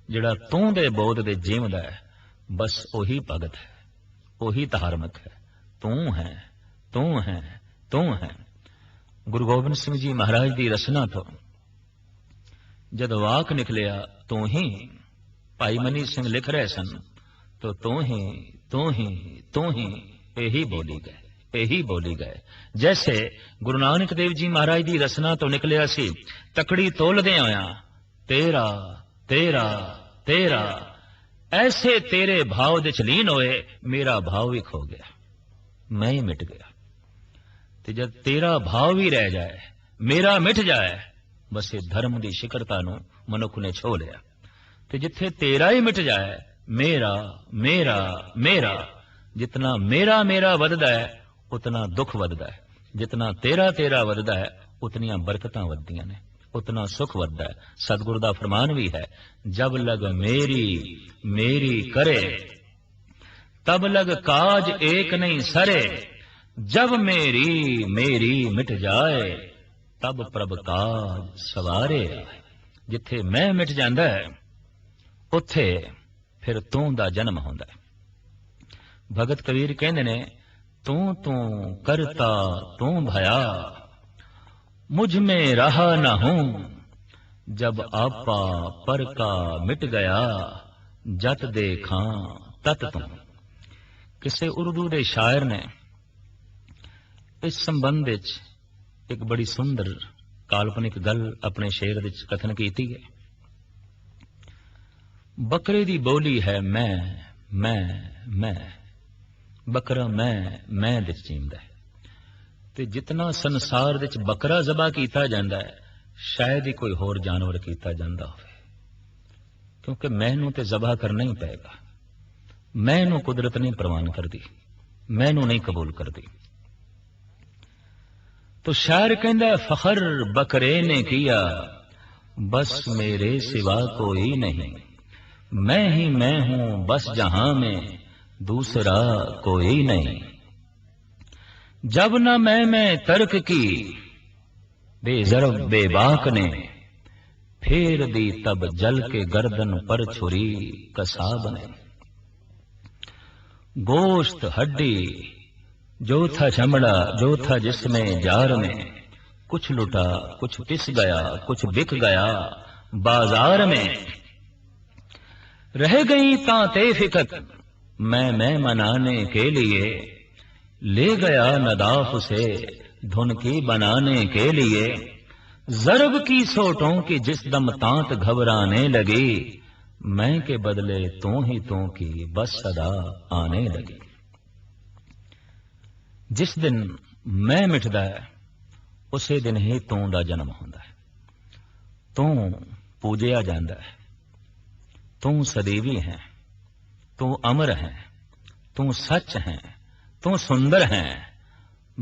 ਜਿਹੜਾ ਤੂੰ ਦੇ ਬੋਧ ਵਿੱਚ ਜੀਵਦਾ ਹੈ ਬਸ ਉਹੀ ਭਗਤ ਹੈ, ਉਹੀ ਧਾਰਮਿਕ ਹੈ। ਤੂੰ ਹੈ, ਤੂੰ ਹੈ, ਤੂੰ ਹੈ। ਗੁਰੂ ਗੋਬਿੰਦ ਸਿੰਘ ਜੀ ਮਹਾਰਾਜ ਦੀ ਰਸਨਾ ਤੋਂ ਜਦ ਵਾਕ ਨਿਕਲਿਆ ਤੂੰ ਹੀ, ਭਾਈ ਮਨੀ ਸਿੰਘ ਲਿਖ ਰਹੇ ਸਨ ਤੋ ਤੂੰ ਹੀ, ਤੂੰ ਹੀ, ਤੂੰ ਹੀ, ਇਹੀ ਬੋਲੀ ਗਏ, ਇਹੀ ਬੋਲੀ ਗਏ। ਜੈਸੇ ਗੁਰੂ ਨਾਨਕ ਦੇਵ ਜੀ ਮਹਾਰਾਜ ਦੀ ਰਸਨਾ ਤੋਂ ਨਿਕਲਿਆ ਸੀ ਤਕੜੀ ਤੋਲਦੇ ਹੋਇਆ ਤੇਰਾ ਤੇਰਾ ਤੇਰਾ, ਐਸੇ ਤੇਰੇ ਭਾਵ ਦੇ ਚ ਲੀਨ ਹੋਏ ਮੇਰਾ ਭਾਵ ਵੀ ਖੋ ਗਿਆ, ਮੈਂ ਹੀ ਮਿਟ ਗਿਆ। ਤੇ ਜਦ ਤੇਰਾ ਭਾਵ ਵੀ ਰਹਿ ਜਾਏ, ਮੇਰਾ ਮਿਟ ਜਾਏ, ਬਸ ਇਹ ਧਰਮ ਦੀ ਸ਼ਿਖਰਤਾ ਨੂੰ ਮਨੁੱਖ ਨੇ ਛੋ ਲਿਆ। ਤੇ ਜਿੱਥੇ ਤੇਰਾ ਹੀ ਮਿਟ ਜਾਏ, ਮੇਰਾ ਮੇਰਾ ਮੇਰਾ, ਜਿਤਨਾ ਮੇਰਾ ਮੇਰਾ ਵੱਧਦਾ ਹੈ ਉਤਨਾ ਦੁੱਖ ਵੱਧਦਾ ਹੈ, ਜਿਤਨਾ ਤੇਰਾ ਤੇਰਾ ਵੱਧਦਾ ਹੈ ਉਤਨੀਆਂ ਬਰਕਤਾਂ ਵੱਧਦੀਆਂ ਨੇ, ਉਤਨਾ ਸੁਖ ਵੱਧਦਾ ਹੈ। ਸਤਿਗੁਰੂ ਦਾ ਫਰਮਾਨ ਵੀ ਹੈ, ਜਬ ਲਗ ਮੇਰੀ ਮੇਰੀ ਕਰੇ ਤਬ ਲਗ ਕਾਜ ਏਕ ਨਹੀਂ ਸਰੇ, ਜਬ ਮੇਰੀ ਮੇਰੀ ਮਿਟ ਜਾਏ ਤਬ ਪ੍ਰਭ ਕਾਜ ਸਵਾਰੇ। ਜਿੱਥੇ ਮੈਂ ਮਿਟ ਜਾਂਦਾ ਹੈ ਉੱਥੇ ਫਿਰ ਤੂੰ ਦਾ ਜਨਮ ਹੁੰਦਾ ਹੈ। ਭਗਤ ਕਬੀਰ ਕਹਿੰਦੇ ਨੇ, ਤੂੰ ਤੂੰ ਕਰਤਾ ਤੂੰ ਭਇਆ, मुझ में रहा न हूं, जब आपा पर का मिट गया, जत देखा तत तुम। किसी उर्दू के शायर ने इस संबंध एक बड़ी सुंदर काल्पनिक गल अपने शेर विच कथन की है। बकरे दी बोली है मैं मैं मैं, बकरा मैं दे जींदा है। ਤੇ ਜਿਤਨਾ ਸੰਸਾਰ ਵਿੱਚ ਬੱਕਰਾ ਜ਼ਬਾ ਕੀਤਾ ਜਾਂਦਾ ਹੈ ਸ਼ਾਇਦ ਹੀ ਕੋਈ ਹੋਰ ਜਾਨਵਰ ਕੀਤਾ ਜਾਂਦਾ ਹੋਵੇ, ਕਿਉਂਕਿ ਮੈਨੂੰ ਤੇ ਜ਼ਬਾ ਕਰਨਾ ਹੀ ਪਏਗਾ। ਮੈਨੂੰ ਕੁਦਰਤ ਨਹੀਂ ਪ੍ਰਵਾਨ ਕਰਦੀ, ਮੈਨੂੰ ਨਹੀਂ ਕਬੂਲ ਕਰਦੀ। तो शायर कहता है, फखर बकरे ने किया बस मेरे सिवा कोई नहीं, मैं ही मैं हूं बस जहां में दूसरा कोई नहीं। जब न मैं तर्क की बेजरब बेबाक ने, फेर दी तब जल के गर्दन पर छुरी कसाब ने। गोश्त हड्डी जो था चमड़ा जो था जिसमें जार में, कुछ लुटा कुछ पिस गया कुछ बिक गया बाजार में। रह गई तांते फिकत मैं मनाने के लिए, ले गया नदाफ से धुन की बनाने के लिए। जरब की सोटों की जिस दम तांत घबराने लगी, मैं के बदले तू ही तू की बस सदा आने लगी। जिस दिन मैं मिटदा है उसे दिन ही तू दा जन्म होंदा है। तू पूजिया जांदा है, तू सदैवी है, तू अमर है, तू सच है, तू सुंदर है।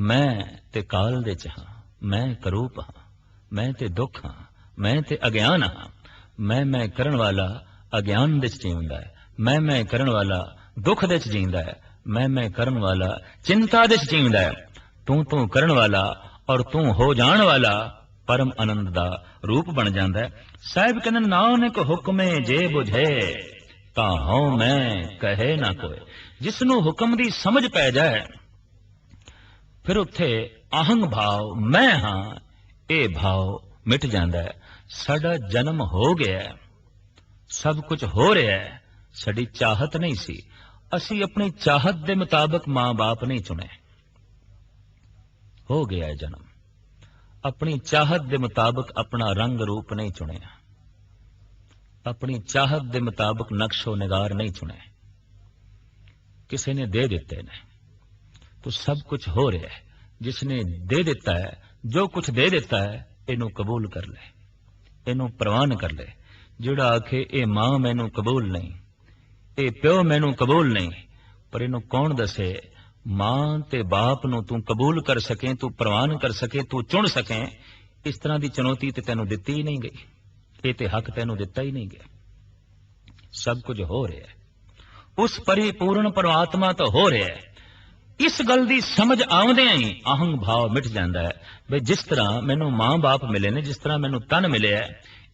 मैं ते काल दे च हां, मैं करूप हां, मैं ते दुख हां, मैं ते अज्ञान हां। मैं करन वाला अज्ञान दे च जींदा है, मैं करन वाला दुख दे च जींदा है, मैं करन वाला चिंता दे च जींदा है। तू करन वाला और तू हो जान वाला परम आनंद दा रूप बन जांदा है। साहिब कहंदे नानक हुक्मे जे बुझे तां हूं मैं कहे ना कोई। जिसनों हुक्म दी समझ पै जाए फिर उत्थे आहंग भाव मैं हां ये भाव मिट जाता है। साडा जन्म हो गया, सब कुछ हो रहा है, साडी चाहत नहीं सी, असी अपनी चाहत दे मुताबिक मां बाप नहीं चुने। हो गया है जन्म, अपनी चाहत के मुताबिक अपना रंग रूप नहीं चुनिया, अपनी चाहत के मुताबिक नक्शो निगार नहीं चुने, किसी ने दे दिते ने तो सब कुछ हो रहा है। जिसने दे दिता है, जो कुछ दे दिता है, इनू कबूल कर ले, इनू प्रवान कर ले। जिहड़ा आखे ये मां मैनू कबूल नहीं, ये प्यो मैनू कबूल नहीं, पर इनू कौन दसे मां ते बाप नू तू कबूल कर सके, तू प्रवान कर सके, तू चुन सके। इस तरह की चुनौती ते तैनू दिती ही नहीं गई, ये ते हक तैनू दिता ही नहीं गया। सब कुछ हो रहा है, उस परिपूर्ण परमात्मा तो हो रहा है। इस गल की समझ आउंदियां ही अहंग भाव मिट जाता है। भी जिस तरह मैनू मां बाप मिले ने, जिस तरह मैनू तन मिले है,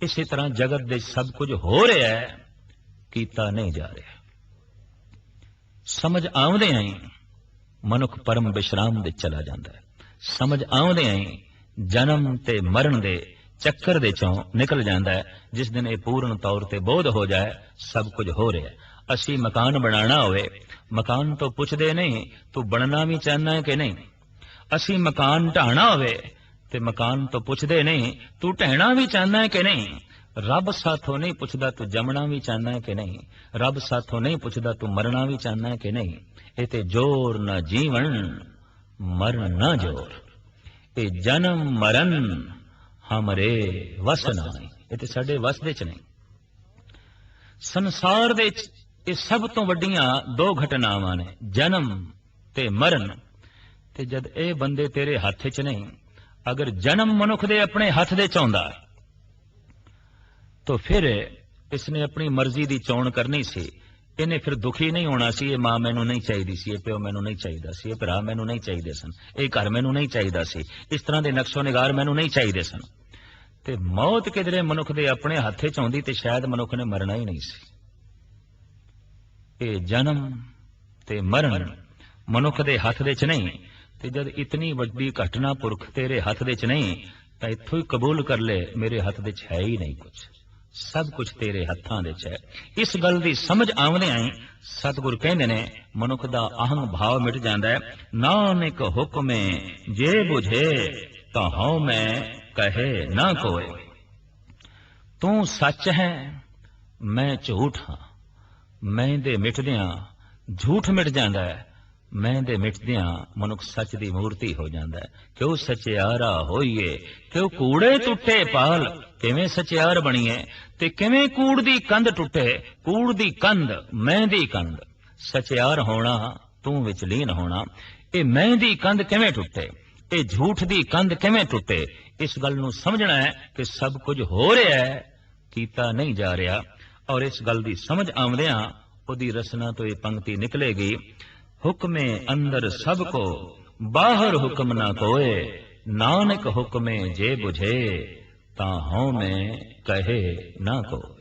इसी तरह जगत दे सब कुछ हो रहा है, कीता नहीं जा रहा। समझ आउंदियां ही मनुख परम विश्राम दे चला जाता है। समझ आउंदियां ही जन्म ते मरण दे चक्कर दे चों निकल जाता है। जिस दिन ये पूर्ण तौर ते बोध हो जाए सब कुछ हो रहा है। असी मकान बनाना होवे, मकान तो पुछदे नहीं तू बनना भी चाहना है कि नहीं। असी मकान ढाना होवे ते मकान तो पुछदे नहीं तू ढहना भी चाहना है कि नहीं। रब साथों नहीं पुछदा तू जमना भी चाहना है कि नहीं। रब साथों नहीं पुछदा तू मरना भी चाहना है कि नहीं। ये ते जोर न जीवन मरण न जोर, ये जन्म मरण हमरे वस नहीं, ये ते साडे वस दे च नहीं। संसार दे ये सब तो वड्डियां दो घटनावां ने, जन्म ते मरण। ते जद ए बंदे तेरे हथ च नहीं, अगर जन्म मनुख दे अपने हथ दे चाहुंदा तो फिर इसने अपनी मर्जी दी चोण करनी सी। इन्हें फिर दुखी नहीं होना सी, ये मां मैनू नहीं चाहिदी सी, ये प्यो मैनू नहीं चाहिदा सी, ये भरा मैनू नहीं चाहिदे सन, ये घर मैनू नहीं चाहिदा सी, इस तरह दे नक्शो निगार मैनू नहीं चाहिदे सन। ते मौत किधरे मनुख दे अपने हथे च आउंदी ते शायद मनुख ने मरना ही नहीं सी। ये जन्म ते मरण मनुख दे हथ दे च नहीं। ते जद इतनी वड्डी घटना पुरख तेरे हथ दे च नहीं तां इत्थों ही कबूल कर ले, मेरे हथ दे च है ही नहीं कुछ, सब कुछ तेरे हत्थां दे च है। इस गल दी समझ आउंदियां ही सतगुर कहंदे ने मनुख दा अहंग भाव मिट जांदा है। नानक हुक्मे जे बुझे तां हਉ मैं कहे ना कोय। तू सच है मैं झूठ हाँ, मैं दे मिटदियां झूठ मिट जांदा है, मैं दे मिटदियां मनुख सच दी मूर्ति हो जांदा है। क्यों सचियारा होइए क्यों कूड़े टुटे पाल, किवें सचियार बणीए ते किवें कूड़ दी कंध टुटे। कूड़ दी कंध मैं दी कंध, सचियार होना तू विच लीन होना, ये मैं दी कंध किवें टुटे, ये झूठ दी कंध किवें टुटे। इस गल नूं समझना है कि सब कुछ हो रहा है, कीता नहीं जा रहा। और इस गल दी समझ आउंदियां ओदी रसना तो ये पंक्ति निकलेगी, हुक्मे अंदर सबको बाहर हुक्म ना कोय, नानक हुक्मे जे बुझे तां हਉ मैं कहे ना कोय।